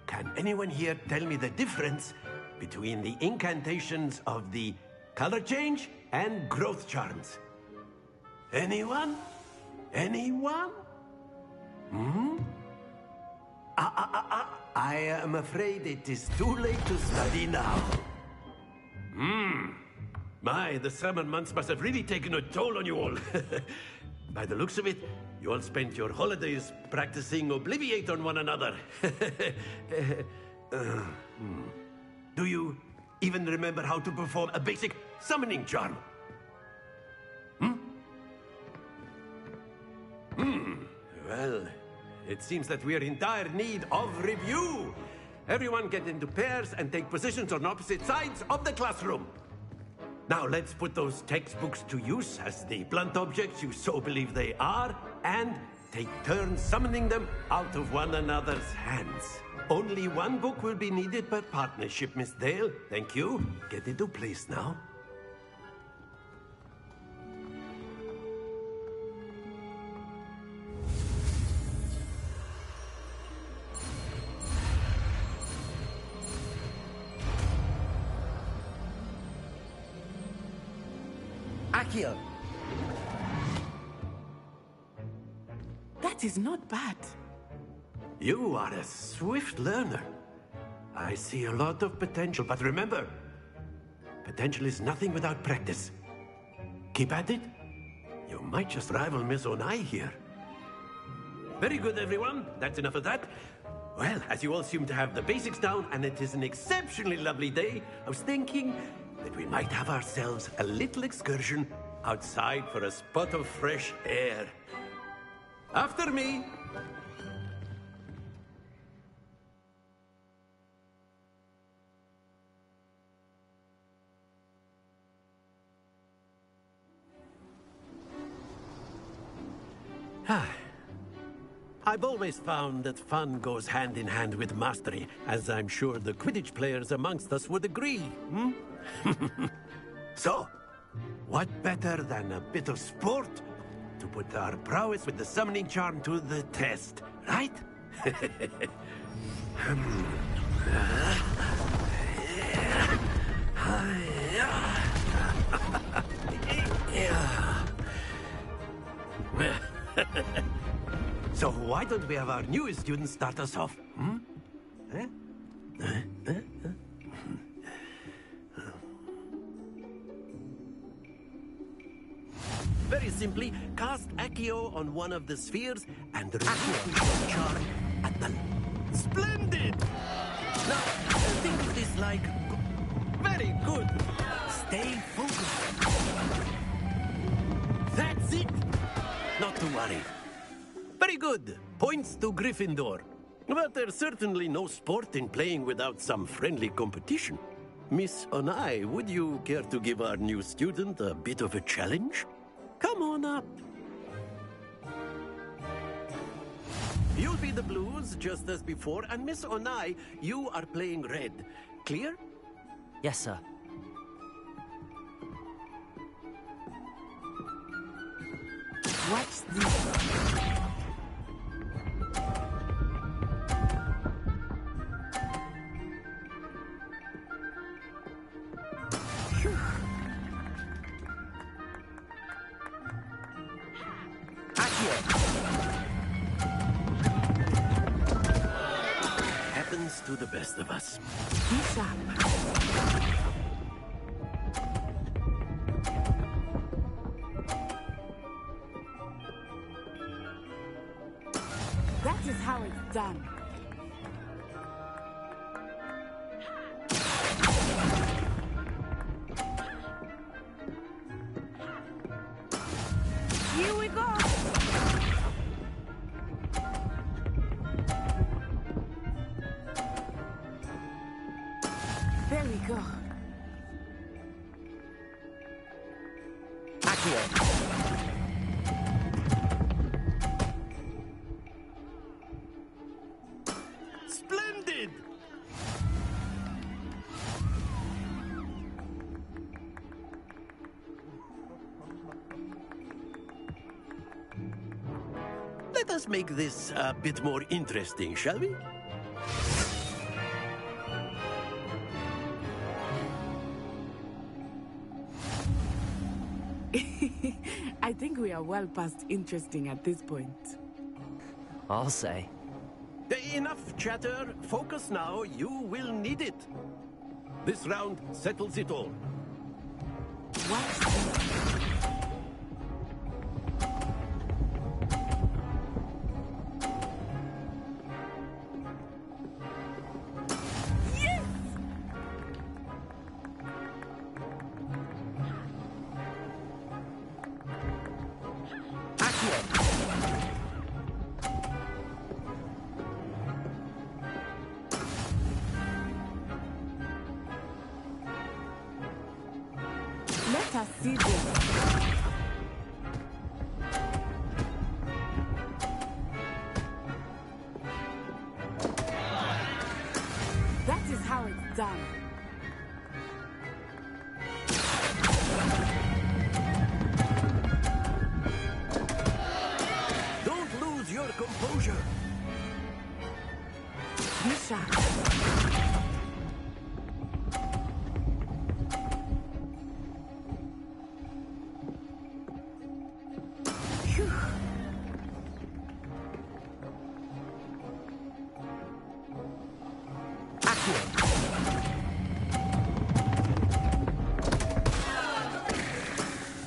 can anyone here tell me the difference between the incantations of the color change and growth charms? Anyone? Anyone? I am afraid it is too late to study now. My, the summer months must have really taken a toll on you all. By the looks of it, you all spent your holidays practicing Obliviate on one another. Do you even remember how to perform a basic summoning charm? Well, it seems that we are in dire need of review. Everyone get into pairs and take positions on opposite sides of the classroom. Now let's put those textbooks to use as the blunt objects you so believe they are, and take turns summoning them out of one another's hands. Only one book will be needed per partnership, Miss Dale. Thank you. Get into place now. Accio! That is not bad. You are a swift learner. I see a lot of potential, but remember, potential is nothing without practice. Keep at it. You might just rival Miss Onai here. Very good, everyone. That's enough of that. Well, as you all seem to have the basics down, and it is an exceptionally lovely day, I was thinking that we might have ourselves a little excursion outside for a spot of fresh air. After me. I've always found that fun goes hand in hand with mastery, as I'm sure the Quidditch players amongst us would agree. So, what better than a bit of sport to put our prowess with the summoning charm to the test, right? So why don't we have our newest student start us off? Very simply, cast Accio on one of the spheres and repeat your charm at the... Splendid! Now, think of this like... Very good! Stay focused. That's it! Not to worry. Very good. Points to Gryffindor. But there's certainly no sport in playing without some friendly competition. Miss Onai, would you care to give our new student a bit of a challenge? Come on up. You'll be the blues, just as before, and Miss Onai, you are playing red. Clear? Yes, sir. What's this? Happens to the best of us. Be sharp. how it's done. Here we go. There we go. Splendid! Let us make this a bit more interesting, shall we? I think we are well past interesting at this point. I'll say. Enough chatter. Focus now. You will need it. This round settles it all. Let us see this. That is how it's done. Don't lose your composure. Be sharp.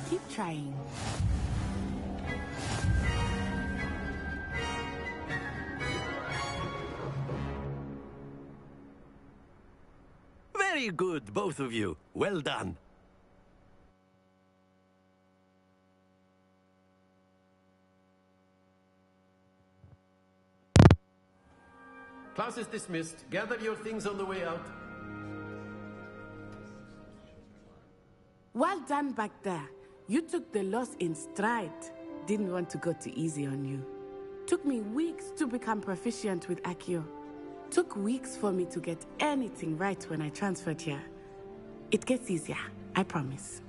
Keep trying. Very good, both of you. Well done. Class is dismissed. Gather your things on the way out. Well done back there. You took the loss in stride. Didn't want to go too easy on you. Took me weeks to become proficient with Accio. Took weeks for me to get anything right when I transferred here. It gets easier, I promise.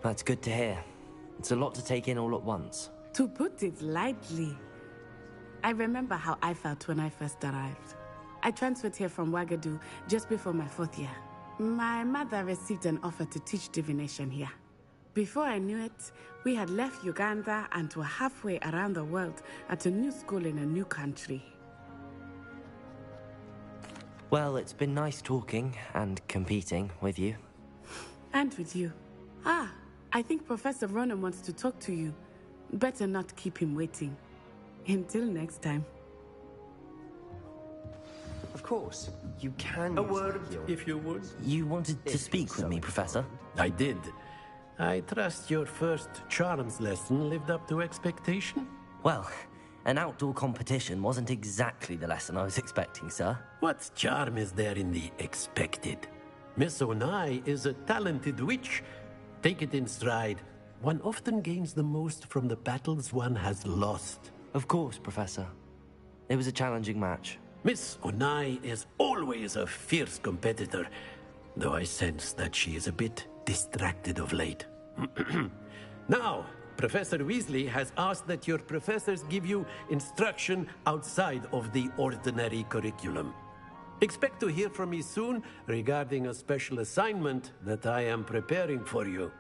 That's good to hear. It's a lot to take in all at once. To put it lightly, I remember how I felt when I first arrived. I transferred here from Ouagadougou just before my 4th year. My mother received an offer to teach divination here. Before I knew it, we had left Uganda and were halfway around the world at a new school in a new country. Well, it's been nice talking and competing with you. And with you. I think Professor Ronan wants to talk to you. Better not keep him waiting. Until next time. Of course, you can. A word, if you would. You wanted to speak with me, Professor? I did. I trust your first charms lesson lived up to expectation? Well, an outdoor competition wasn't exactly the lesson I was expecting, sir. What charm is there in the expected? Miss Onai is a talented witch. Take it in stride. One often gains the most from the battles one has lost. Of course, Professor. It was a challenging match. Miss Onai is always a fierce competitor, though I sense that she is a bit distracted of late. Now, Professor Weasley has asked that your professors give you instruction outside of the ordinary curriculum. Expect to hear from me soon regarding a special assignment that I am preparing for you.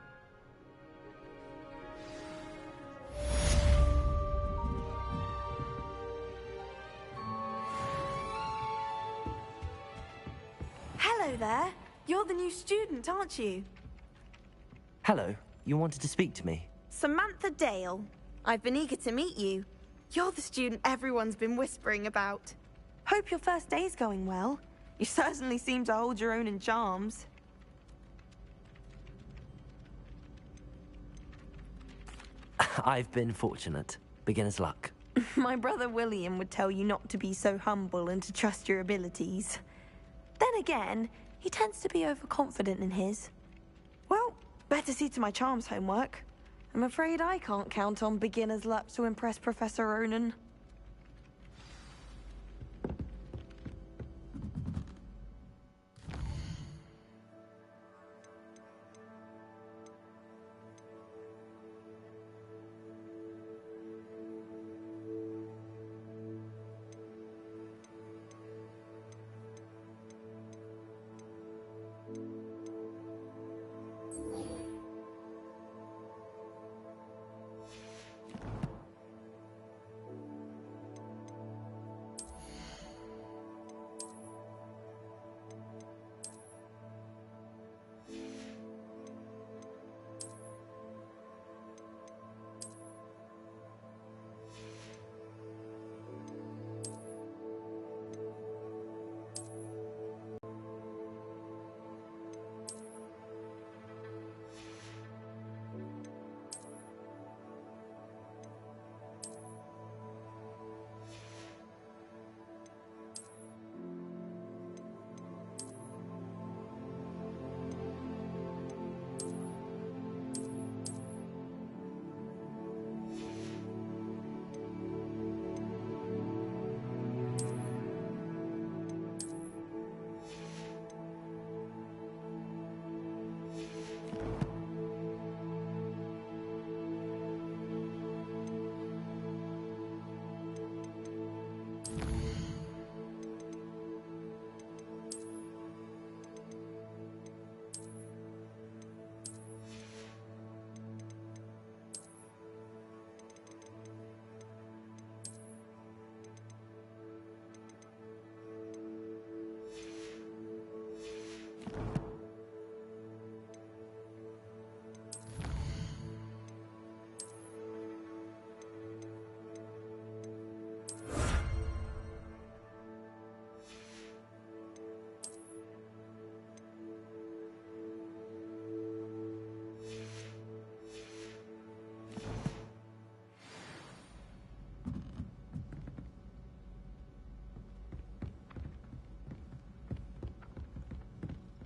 Hello there. You're the new student, aren't you? Hello, you wanted to speak to me? Samantha Dale. I've been eager to meet you. You're the student everyone's been whispering about. Hope your first day's going well. You certainly seem to hold your own in charms. I've been fortunate. Beginner's luck. My brother William would tell you not to be so humble and to trust your abilities. Then again, he tends to be overconfident in his. Well, better see to my charms homework. I'm afraid I can't count on beginner's luck to impress Professor Ronan.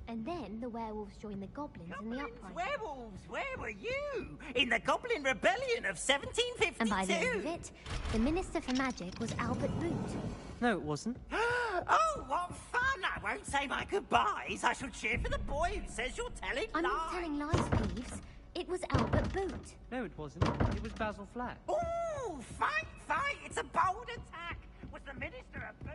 And then the werewolves joined the goblins in the uprising. Werewolves, where were you? In the Goblin Rebellion of 1752. And by the end of it, the Minister for Magic was Albert Boot. No, it wasn't. Oh, what fun! I won't say my goodbyes. I shall cheer for the boy who says you're telling I'm lies. not telling lies, Peeves. It was Albert Boot. No, it wasn't. It was Basil Flat. Ooh, fight, fight! It's a bold attack. Was the Minister a boot?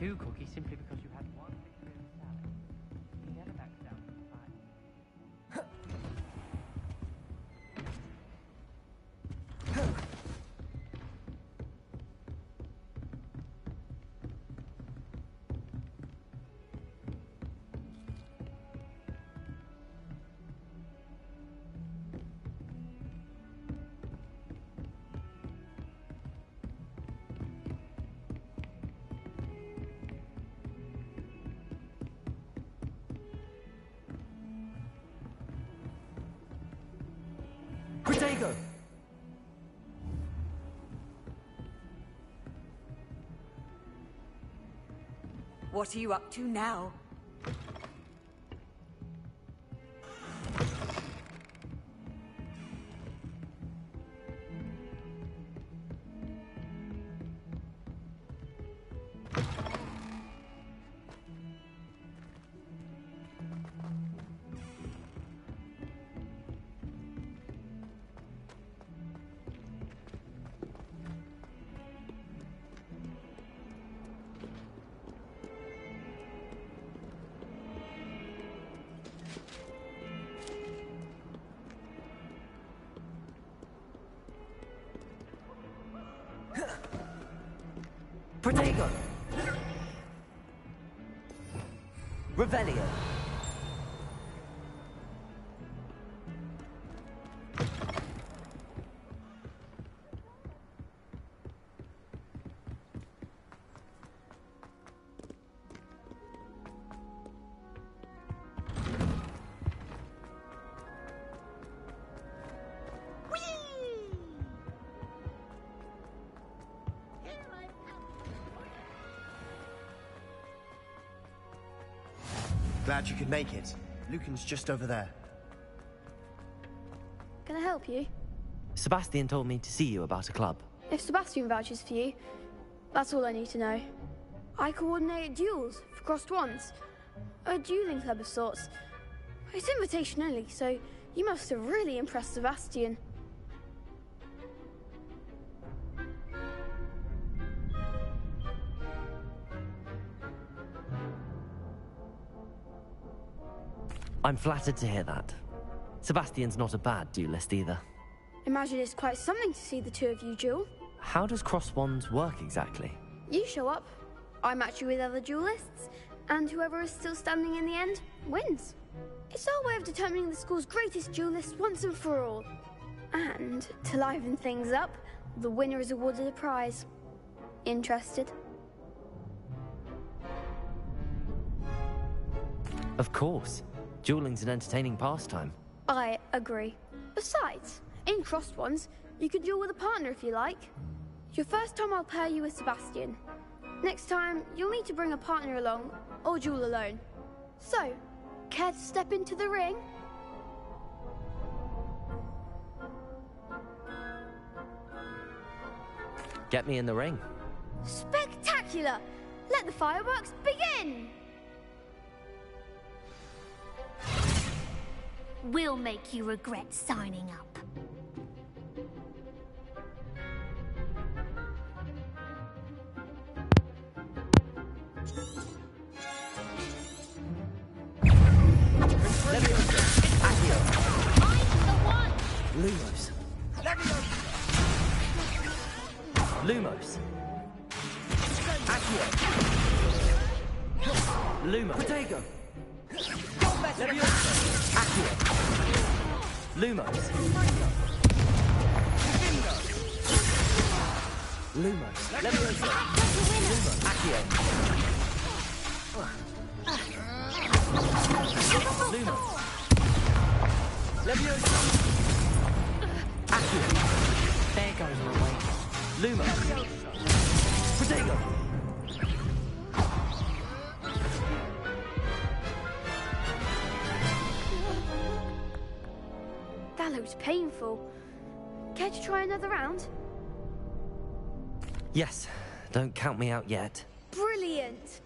Two cookies simply because you had one victory in the salad. You never back down from the fight. Protego! What are you up to now? Protego! Revelio! Glad you could make it. Lucan's just over there. Can I help you? Sebastian told me to see you about a club. If Sebastian vouches for you, that's all I need to know. I coordinate duels for crossed wands. A dueling club of sorts. It's invitation only, so you must have really impressed Sebastian. I'm flattered to hear that. Sebastian's not a bad duelist either. Imagine it's quite something to see the two of you duel. How does cross wands work exactly? You show up, I match you with other duelists, and whoever is still standing in the end wins. It's our way of determining the school's greatest duelist once and for all. And to liven things up, the winner is awarded a prize. Interested? Of course. Dueling's an entertaining pastime. I agree. Besides, in crossed ones, you can duel with a partner if you like. Your first time I'll pair you with Sebastian. Next time, you'll need to bring a partner along, or duel alone. So, care to step into the ring? Get me in the ring. Spectacular! Let the fireworks begin! We'll make you regret signing up. Lumos. Lumos. Accio. Lumos. Protego. Accio. Lumos. Lumos. Levioso. Lumos. Accio. Lumos. Levioso. Accio. There goes my way. Lumos. Protego. That looks painful. Care to try another round? Yes. Don't count me out yet. Brilliant!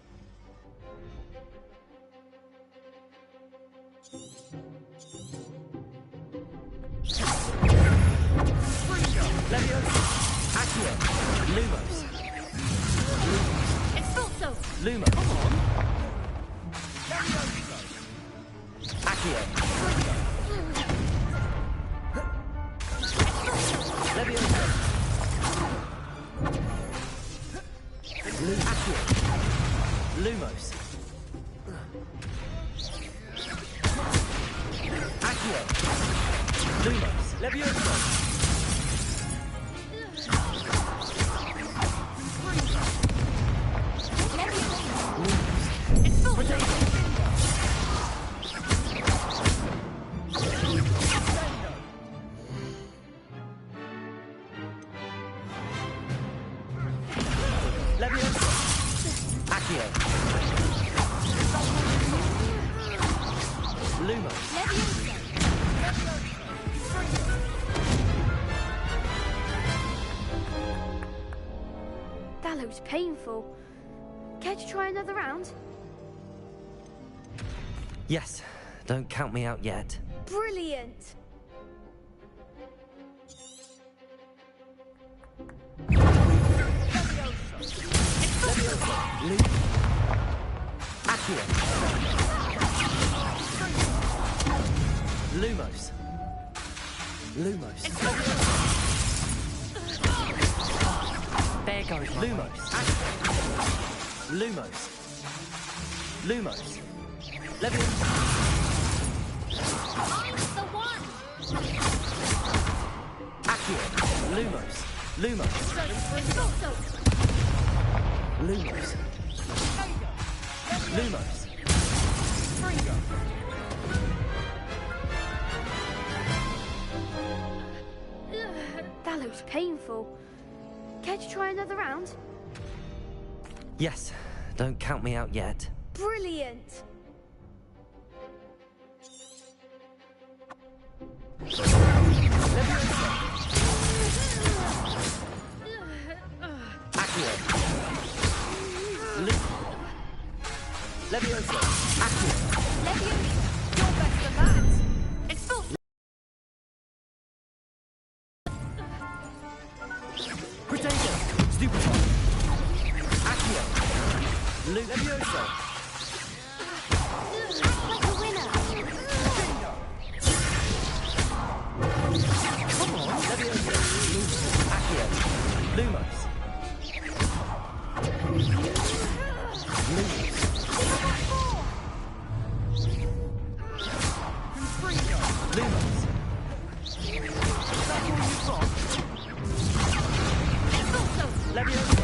Levioso. Accio. Lumos. Expulso! Lumos. Come on. Accio. Levioso. Accio. Lumos. Accio. Lumos. Levioso. Lumos. That looks painful. Care to try another round? Yes, don't count me out yet. Brilliant! Lumos. Lumos. There goes Lumos. Lumos. Lumos. Leviosa. I'm the one! Accio. Lumos. Lumos. Lumos. Lumos. That looks painful. Care to try another round? Yes, don't count me out yet. Brilliant! Accio. Leviosa. Accio. Leviosa, you're better than that. It's full. Potato. Stupefy. Accio. Leviosa. Act like a winner. Come on. Leviosa. Accio. Lumos. Lumos. Lumos. Leviosa. Leviosa.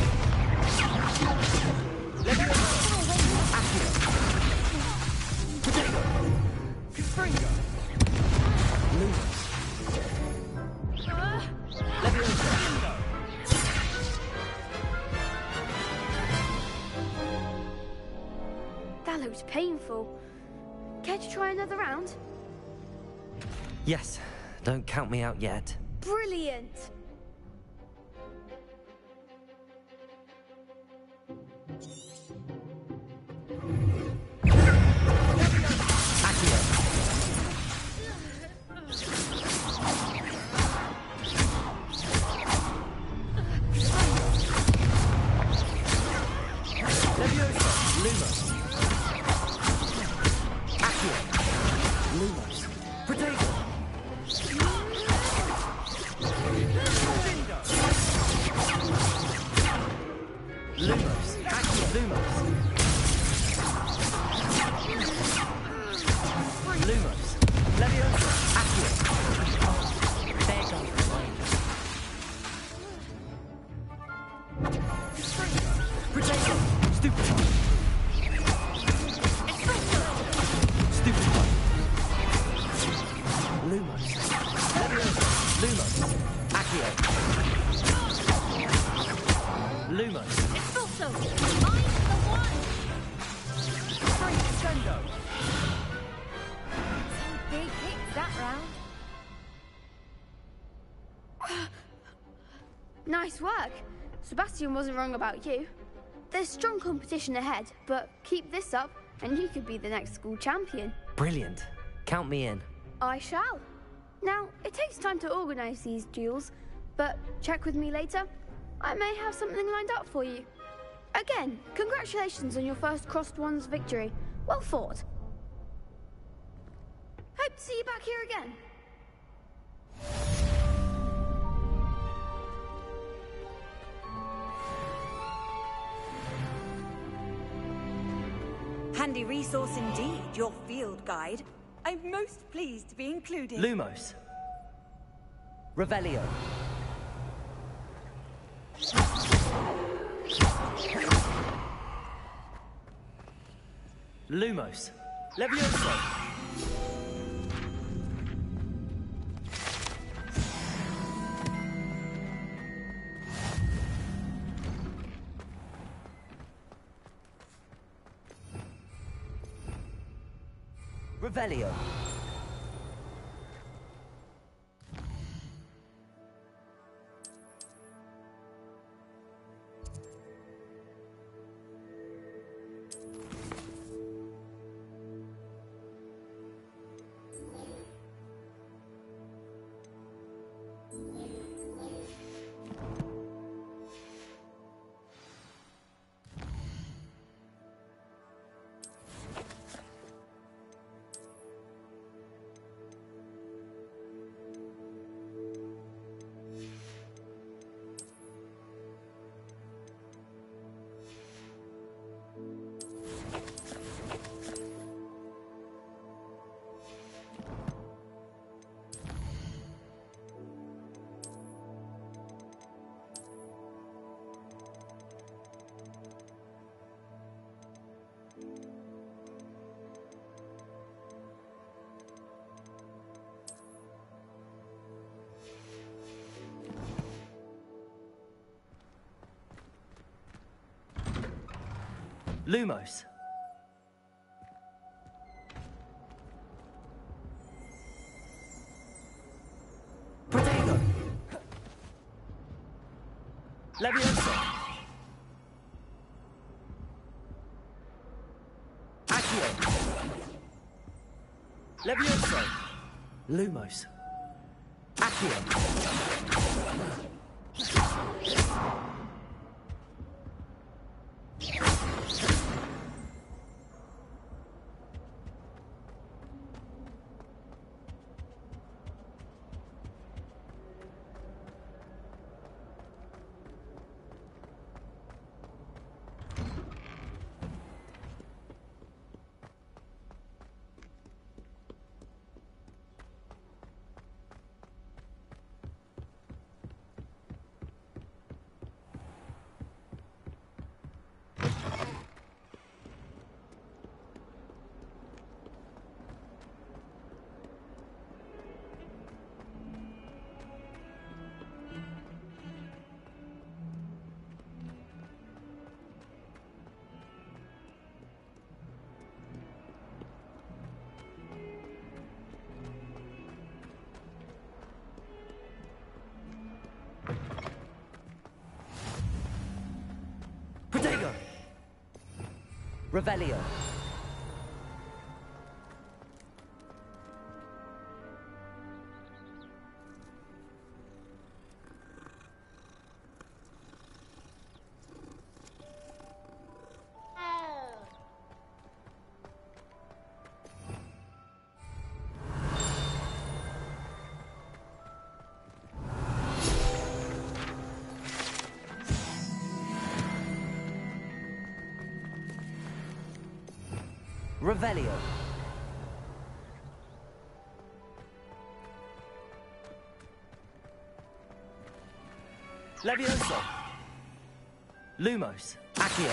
Accio. Potato. Confringo. Lumos. Leviosa. That looks painful. Care to try another round? Yes, don't count me out yet. Brilliant! Lumos. Accio. Lumos. Potato. Lumos. Accio. Lumos. Lumos. Leviosa. Accio. There goes the ranger. Potato. Stupefy. Stupefy. Lumos. Leviosa. Lumos. Accio. Lumos. Expulso! I'm the one! Crescendo. Big hits that round. Nice work. Sebastian wasn't wrong about you. There's strong competition ahead, but keep this up and you could be the next school champion. Brilliant. Count me in. I shall. Now, it takes time to organise these duels, but check with me later. I may have something lined up for you. Again, congratulations on your first Crossed Ones victory. Well fought. Hope to see you back here again. Handy resource indeed, your field guide. I'm most pleased to be included. Lumos. Revelio. Lumos. Leviosa. Revelio. Lumos. Protego. Levioso. Accio. Levioso. Lumos. Accio. Protego. Revelio. Revelio. Levioso. Lumos. Accio.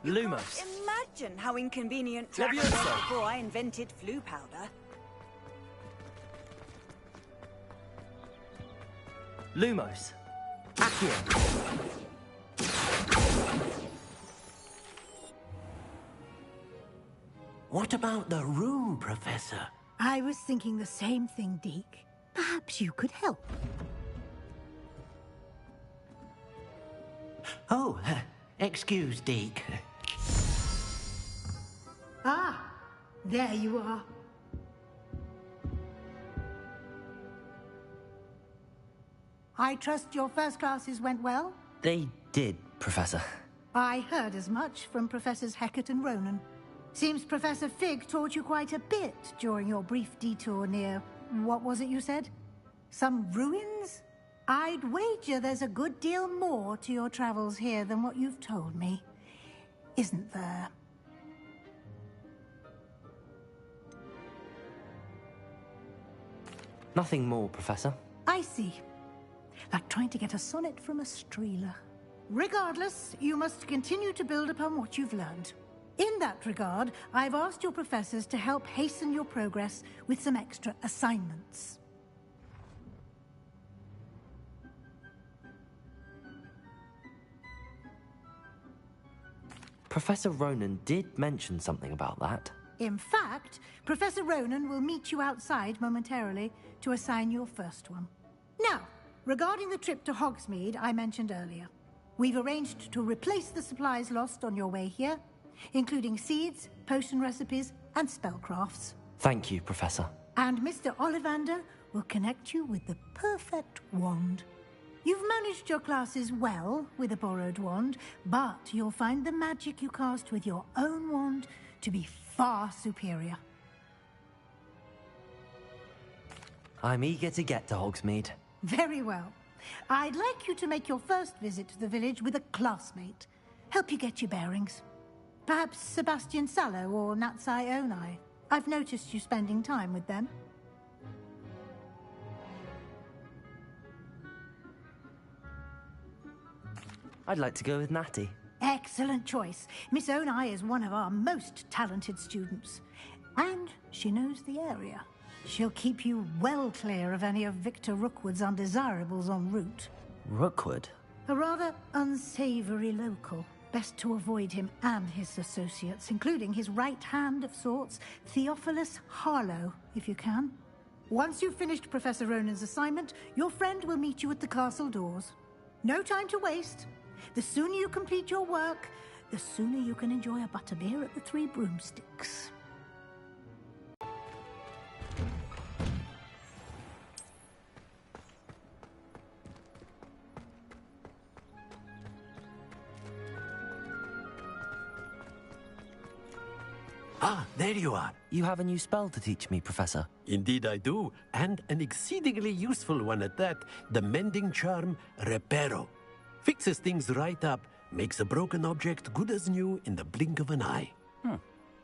Lumos. Imagine how inconvenient travel was Levioso. before I invented flu powder. Lumos. Accio. What about the room, Professor? I was thinking the same thing, Deke. Perhaps you could help. Oh, excuse, Deke. Ah, there you are. I trust your first classes went well? They did, Professor. I heard as much from Professors Hecat and Ronan. Seems Professor Fig taught you quite a bit during your brief detour near... what was it you said? Some ruins? I'd wager there's a good deal more to your travels here than what you've told me. Isn't there? Nothing more, Professor. I see. Like trying to get a sonnet from a streeler. Regardless, you must continue to build upon what you've learned. In that regard, I've asked your professors to help hasten your progress with some extra assignments. Professor Ronan did mention something about that. In fact, Professor Ronan will meet you outside momentarily to assign your first one. Now, regarding the trip to Hogsmeade I mentioned earlier, we've arranged to replace the supplies lost on your way here, including seeds, potion recipes, and spellcrafts. Thank you, Professor. And Mr. Ollivander will connect you with the perfect wand. You've managed your classes well with a borrowed wand, but you'll find the magic you cast with your own wand to be far superior. I'm eager to get to Hogsmeade. Very well. I'd like you to make your first visit to the village with a classmate. Help you get your bearings. Perhaps Sebastian Sallow or Natsai Onai. I've noticed you spending time with them. I'd like to go with Natty. Excellent choice. Miss Onai is one of our most talented students. And she knows the area. She'll keep you well clear of any of Victor Rookwood's undesirables en route. Rookwood? A rather unsavory local. Best to avoid him and his associates, including his right hand of sorts, Theophilus Harlow, if you can. Once you've finished Professor Ronan's assignment, your friend will meet you at the castle doors. No time to waste. The sooner you complete your work, the sooner you can enjoy a butterbeer at the Three Broomsticks. Ah, there you are. You have a new spell to teach me, Professor. Indeed I do, and an exceedingly useful one at that. The mending charm, Reparo. Fixes things right up, makes a broken object good as new in the blink of an eye.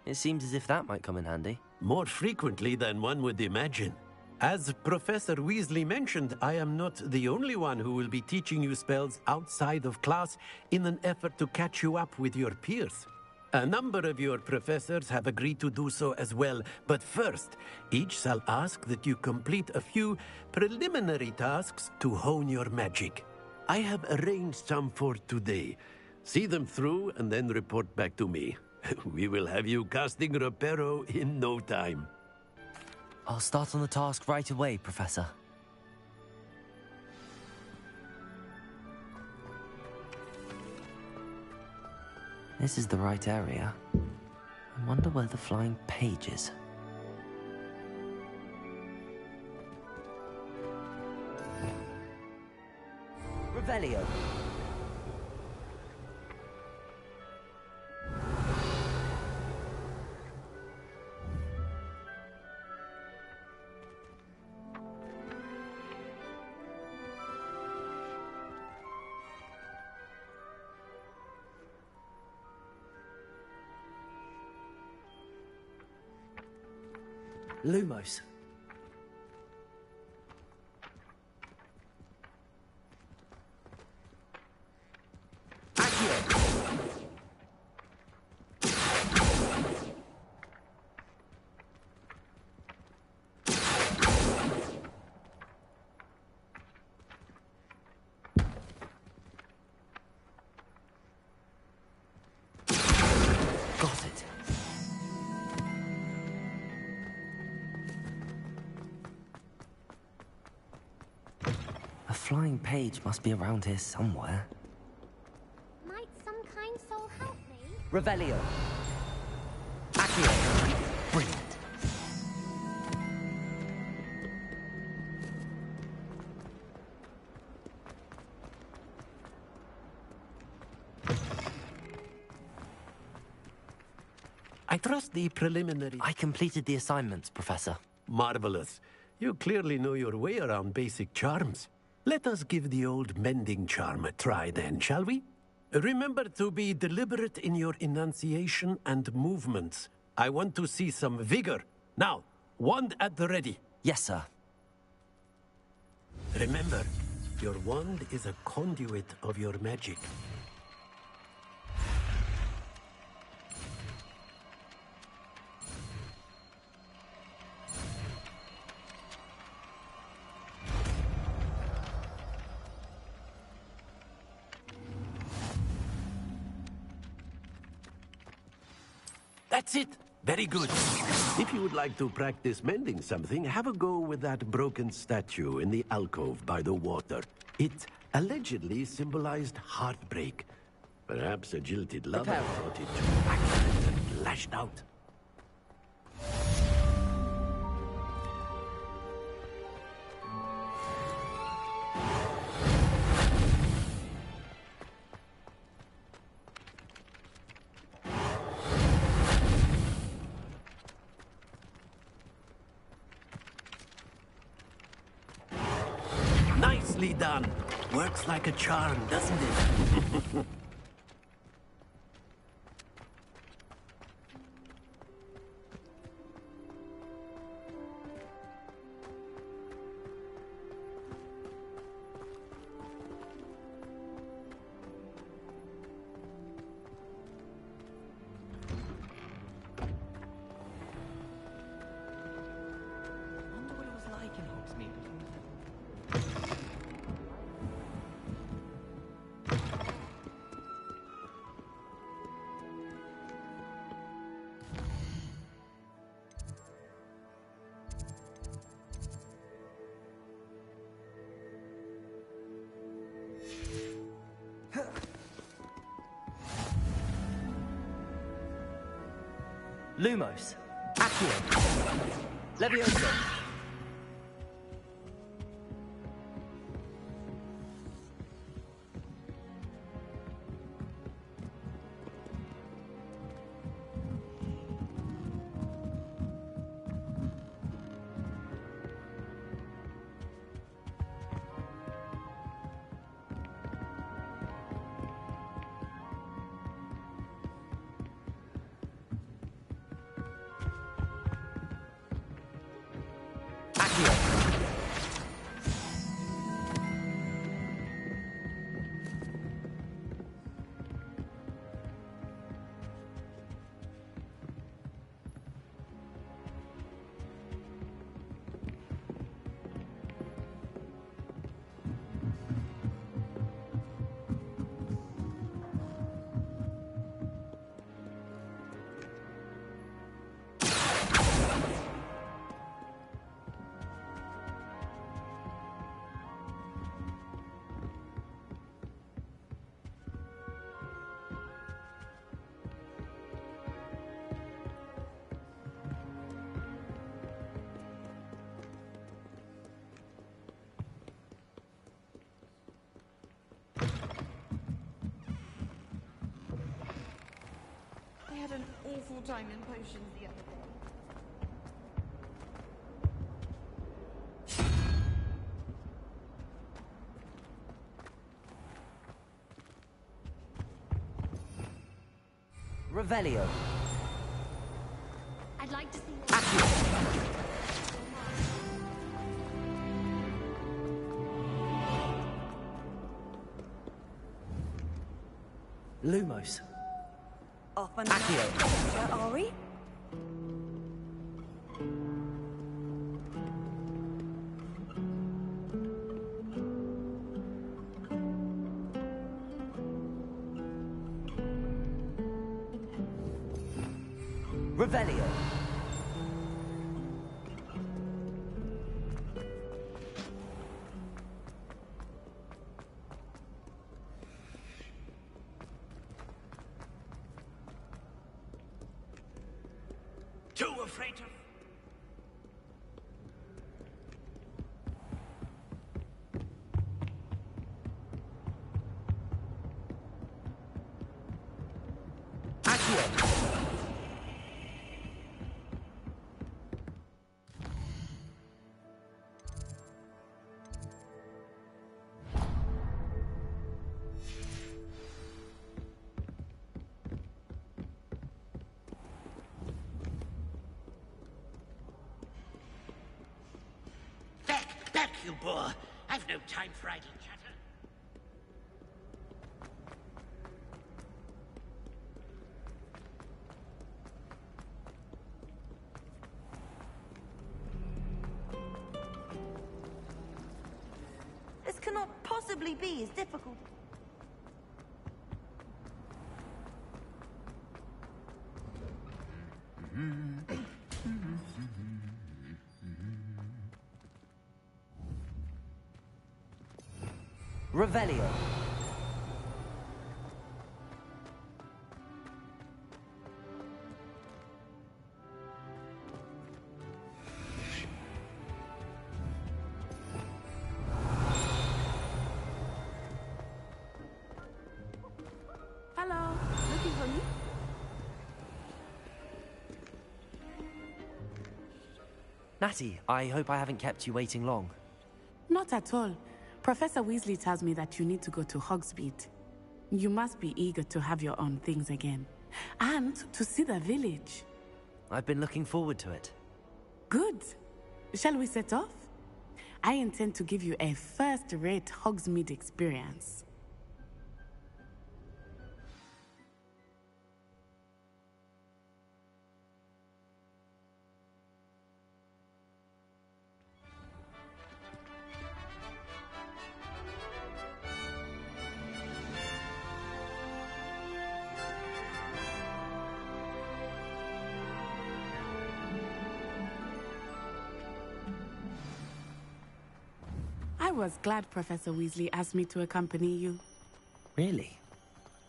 It seems as if that might come in handy. More frequently than one would imagine. As Professor Weasley mentioned, I am not the only one who will be teaching you spells outside of class in an effort to catch you up with your peers. A number of your professors have agreed to do so as well, but first, each shall ask that you complete a few preliminary tasks to hone your magic. I have arranged some for today. See them through and then report back to me. We will have you casting Reparo in no time. I'll start on the task right away, Professor. This is the right area. I wonder where the flying page is. Revelio. Lumos. Got it. A flying page must be around here somewhere. Might some kind soul help me? Revelio. Accio. Brilliant. I trust the preliminary... I completed the assignments, Professor. Marvelous. You clearly know your way around basic charms. Let us give the old mending charm a try then, shall we? Remember to be deliberate in your enunciation and movements. I want to see some vigor. Now, wand at the ready. Yes, sir. Remember, your wand is a conduit of your magic. That's it. Very good. If you would like to practice mending something, have a go with that broken statue in the alcove by the water. It allegedly symbolized heartbreak. Perhaps a jilted lover thought it too accurate and lashed out. Nicely done. Works like a charm, doesn't it? Wonder what it was like in Hogsmeade. Lumos. Accio. Levioso. I had an awful time in potions the other day. Revelio. I'd like to see Lumos. Off and adventure, are we? Revelio. Too afraid of... Back, you boor! I've no time for idle chatter. This cannot possibly be as difficult. Revelio. Hello, looking for me? Natty, I hope I haven't kept you waiting long. Not at all. Professor Weasley tells me that you need to go to Hogsmeade. You must be eager to have your own things again. And to see the village. I've been looking forward to it. Good. Shall we set off? I intend to give you a first-rate Hogsmeade experience. I was glad Professor Weasley asked me to accompany you. Really?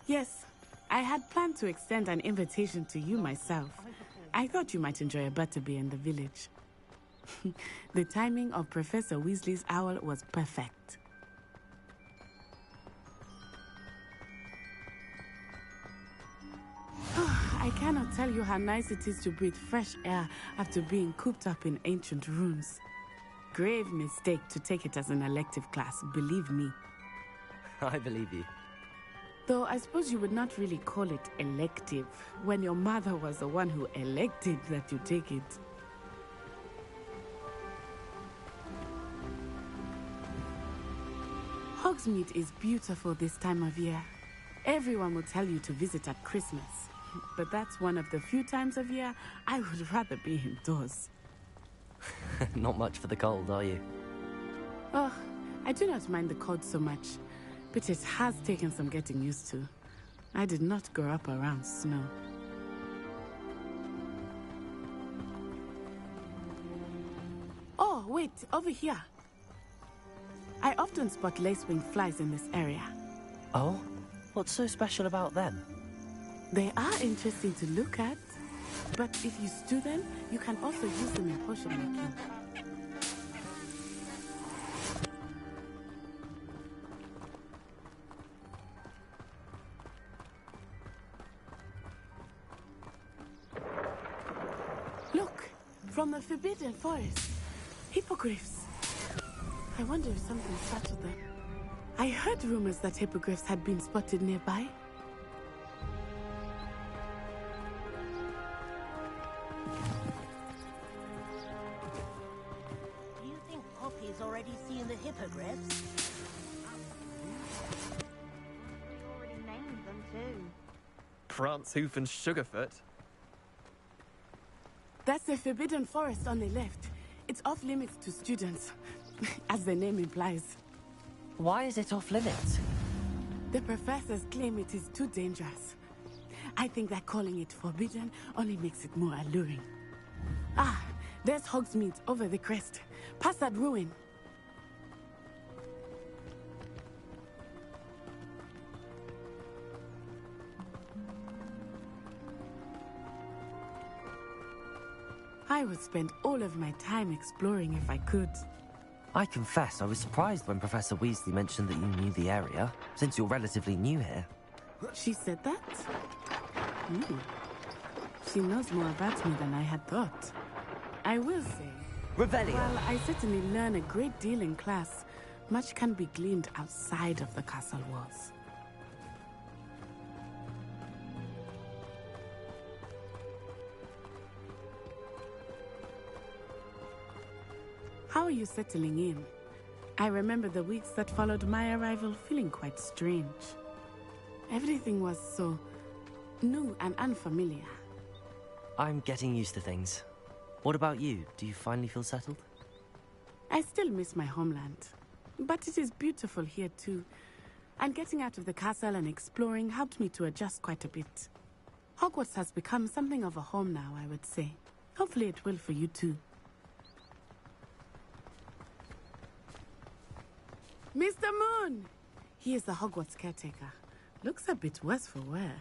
Yes, I had planned to extend an invitation to you myself. I thought you might enjoy a butterbeer in the village. The timing of Professor Weasley's owl was perfect. I cannot tell you how nice it is to breathe fresh air after being cooped up in ancient rooms. Grave mistake to take it as an elective class, believe me. I believe you. Though I suppose you would not really call it elective when your mother was the one who elected that you take it. Hogsmeade is beautiful this time of year. Everyone will tell you to visit at Christmas, but that's one of the few times of year I would rather be indoors. Not much for the cold, are you? Oh, I do not mind the cold so much, but it has taken some getting used to. I did not grow up around snow. Oh, wait, over here. I often spot lacewing flies in this area. Oh? What's so special about them? They are interesting to look at, but if you stew them, you can also use them in potion making. Look, from the Forbidden Forest. Hippogriffs. I wonder if something startled them. I heard rumors that hippogriffs had been spotted nearby. Do you think Poppy's already seen the hippogriffs? We already named them too. Prancehoof and Sugarfoot. That's the Forbidden Forest on the left. It's off limits to students, as the name implies. Why is it off limits? The professors claim it is too dangerous. I think that calling it forbidden only makes it more alluring. Ah, there's Hogsmeade over the crest. Past that ruin. I would spend all of my time exploring if I could. I confess I was surprised when Professor Weasley mentioned that you knew the area, since you're relatively new here. She said that? She knows more about me than I had thought. I will say, Revelio. while I certainly learn a great deal in class, much can be gleaned outside of the castle walls. How are you settling in? I remember the weeks that followed my arrival feeling quite strange. Everything was so new and unfamiliar. I'm getting used to things. What about you? Do you finally feel settled? I still miss my homeland, but it is beautiful here too. And getting out of the castle and exploring helped me to adjust quite a bit. Hogwarts has become something of a home now, I would say. Hopefully it will for you too. Mr. Moon! He is the Hogwarts caretaker. Looks a bit worse for wear.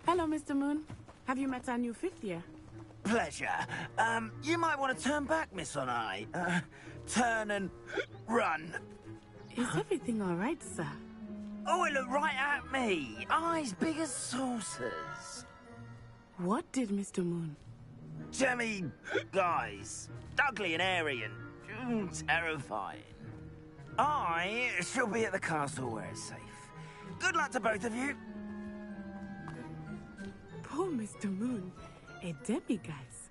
Hello, Mr. Moon. Have you met our new 5th year? Pleasure. You might want to turn back, Miss Onai. Turn and run. Is everything all right, sir? Oh, it looked right at me. Eyes big as saucers. What did Mr. Moon? Jemmy guys. Ugly and airy and terrifying. I shall be at the castle where it's safe. Good luck to both of you. Poor Mr. Moon. A demiguise.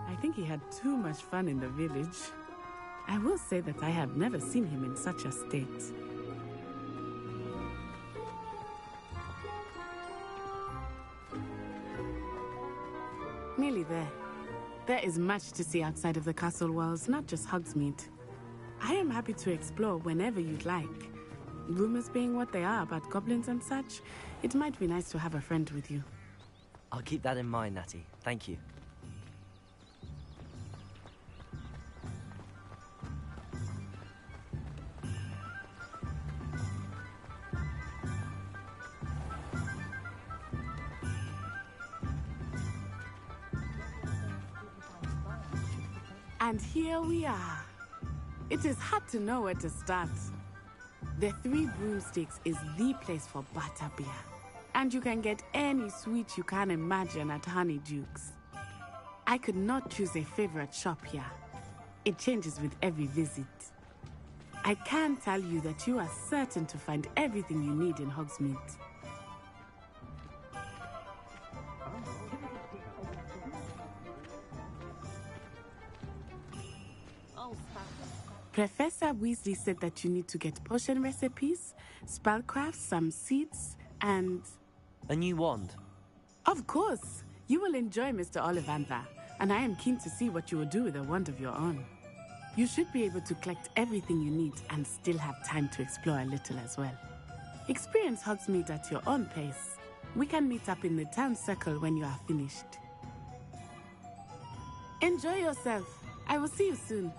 I think he had too much fun in the village. I will say that I have never seen him in such a state. Nearly there. There is much to see outside of the castle walls, not just Hogsmeade. I am happy to explore whenever you'd like. Rumors being what they are about goblins and such, it might be nice to have a friend with you. I'll keep that in mind, Natty. Thank you. And here we are. It is hard to know where to start. The Three Broomsticks is the place for butterbeer. And you can get any sweet you can imagine at Honeyduke's. I could not choose a favorite shop here. It changes with every visit. I can tell you that you are certain to find everything you need in Hogsmeade. Professor Weasley said that you need to get potion recipes, spellcraft, some seeds, and... a new wand. Of course! You will enjoy Mr. Ollivander, and I am keen to see what you will do with a wand of your own. You should be able to collect everything you need and still have time to explore a little as well. Experience Hogsmeade at your own pace. We can meet up in the town circle when you are finished. Enjoy yourself. I will see you soon.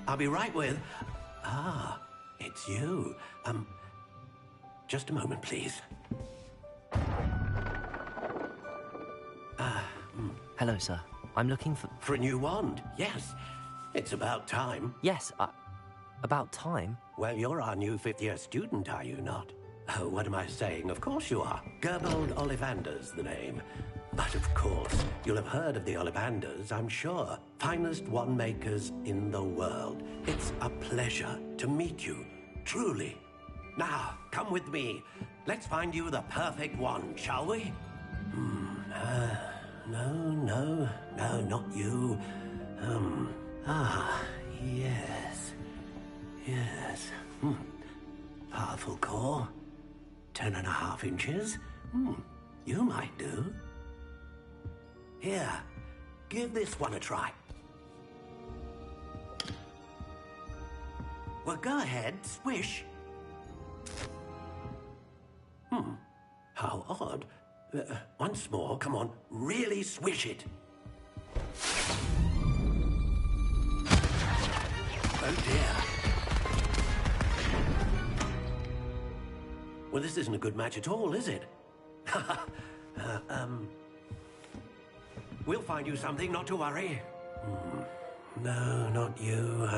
I'll be right with... Ah, it's you. Just a moment, please. Hello, sir. I'm looking for... For a new wand, yes. It's about time. Yes, about time? Well, you're our new 5th-year student, are you not? Oh, what am I saying? Of course you are. Gerbold Ollivander's the name. But of course, you'll have heard of the Ollivanders, I'm sure. Finest wand makers in the world. It's a pleasure to meet you, truly. Now, come with me. Let's find you the perfect wand, shall we? No, not you. Yes. Powerful core. 10.5 inches. You might do. Here, give this one a try. Well, go ahead, swish. How odd. Once more, come on, really swish it. Oh dear. Well, this isn't a good match at all, is it? We'll find you something, not to worry. No, not you.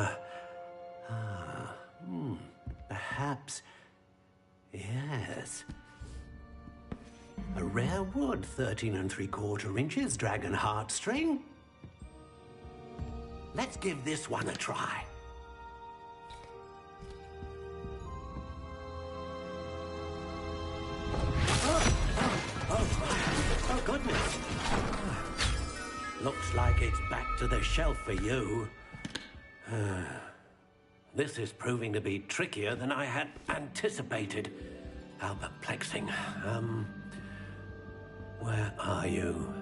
Perhaps... Yes. A rare wood, 13 3/4 inches, dragon heartstring. Let's give this one a try. goodness. Looks like it's back to the shelf for you. This is proving to be trickier than I had anticipated. How perplexing. Where are you?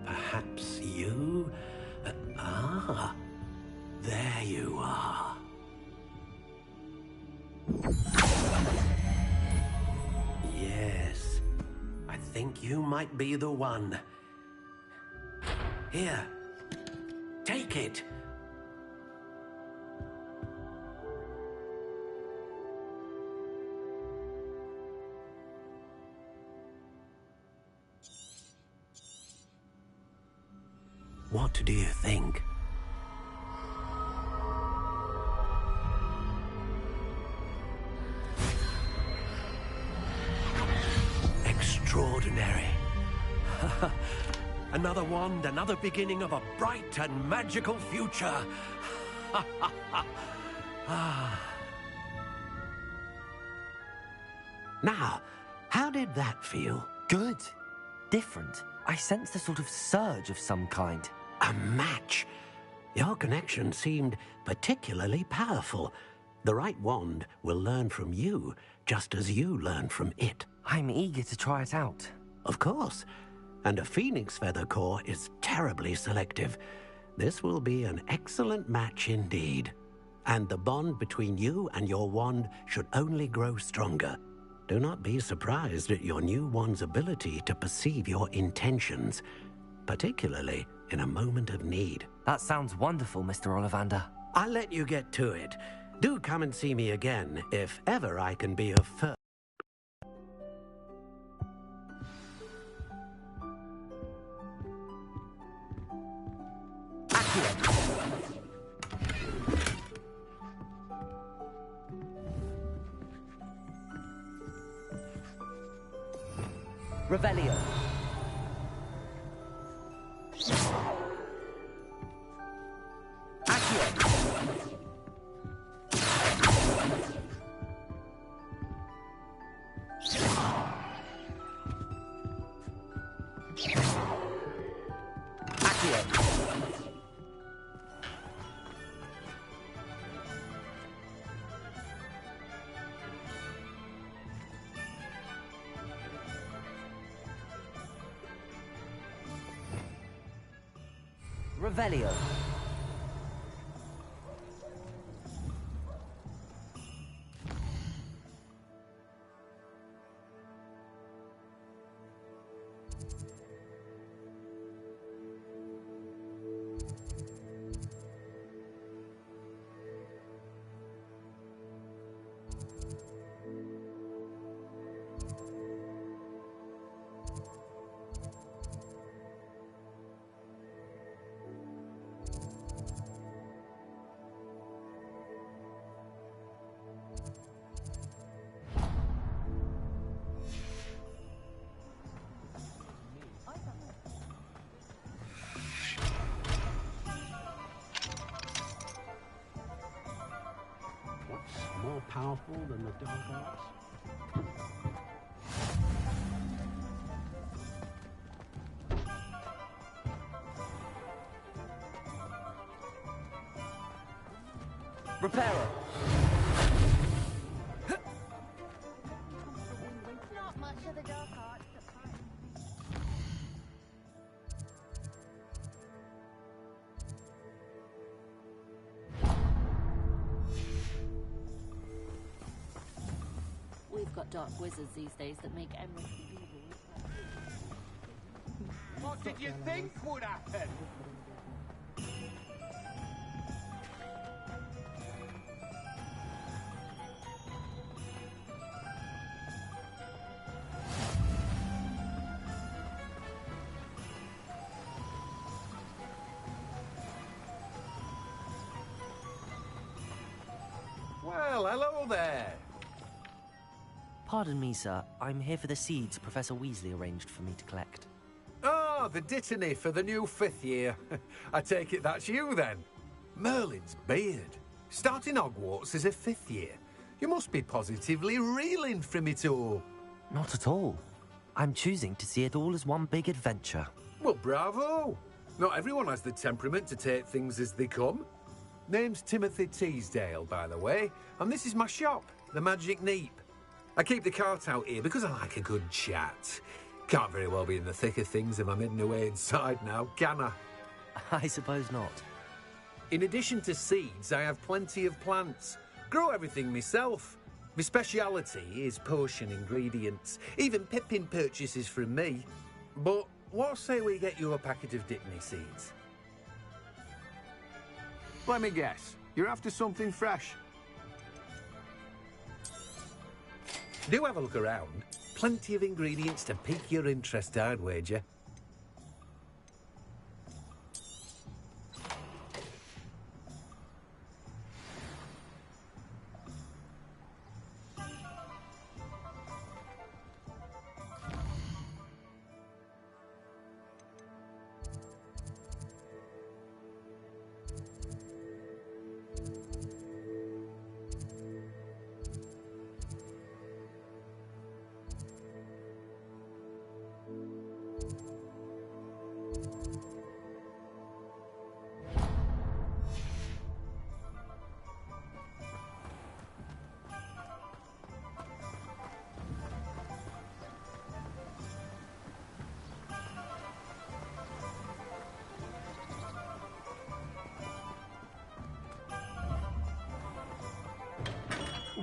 Perhaps you? There you are. Yes, I think you might be the one. Here, take it. What do you think? Extraordinary. Another wand, another beginning of a bright and magical future. Now, how did that feel? Good. Different. I sensed a sort of surge of some kind. A match. Your connection seemed particularly powerful. The right wand will learn from you, just as you learn from it. I'm eager to try it out. Of course. And a phoenix feather core is terribly selective. This will be an excellent match indeed. And the bond between you and your wand should only grow stronger. Do not be surprised at your new wand's ability to perceive your intentions, particularly in a moment of need. That sounds wonderful, Mr. Ollivander. I'll let you get to it. Do come and see me again if ever I can be of further. Revelio. Revelio. More powerful than the dark arts? Reparo. Not much of the dark arts, but fine. We've got dark wizards these days that make emerald evil. What did you think would happen? Well, hello there. Pardon me, sir. I'm here for the seeds Professor Weasley arranged for me to collect. Ah, the dittany for the new 5th year. I take it that's you, then. Merlin's beard. Starting Hogwarts as a 5th year. You must be positively reeling from it all. Not at all. I'm choosing to see it all as one big adventure. Well, bravo! Not everyone has the temperament to take things as they come. Name's Timothy Teasdale, by the way, and this is my shop, the Magic Neep. I keep the cart out here because I like a good chat. Can't very well be in the thick of things if I'm hidden away inside now, can I? I suppose not. In addition to seeds, I have plenty of plants. Grow everything myself. My speciality is potion ingredients. Even Pippin purchases from me. But what say we get you a packet of Dittany seeds? Let me guess. You're after something fresh. Do have a look around. Plenty of ingredients to pique your interest, I'd wager.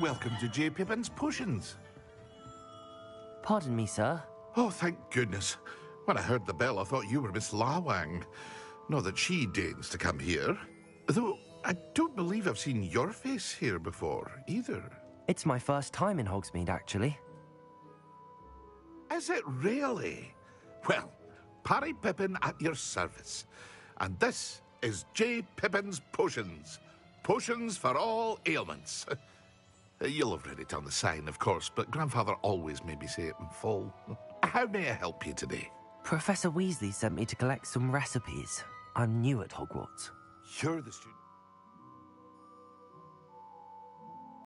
Welcome to J. Pippin's Potions. Pardon me, sir. Oh, thank goodness. When I heard the bell, I thought you were Miss Lawang. Not that she deigns to come here. Though, I don't believe I've seen your face here before, either. It's my first time in Hogsmeade, actually. Is it really? Well, Parry Pippin at your service. And this is J. Pippin's Potions. Potions for all ailments. You'll have read it on the sign, of course, but Grandfather always made me say it in full. How may I help you today? Professor Weasley sent me to collect some recipes. I'm new at Hogwarts. You're the student.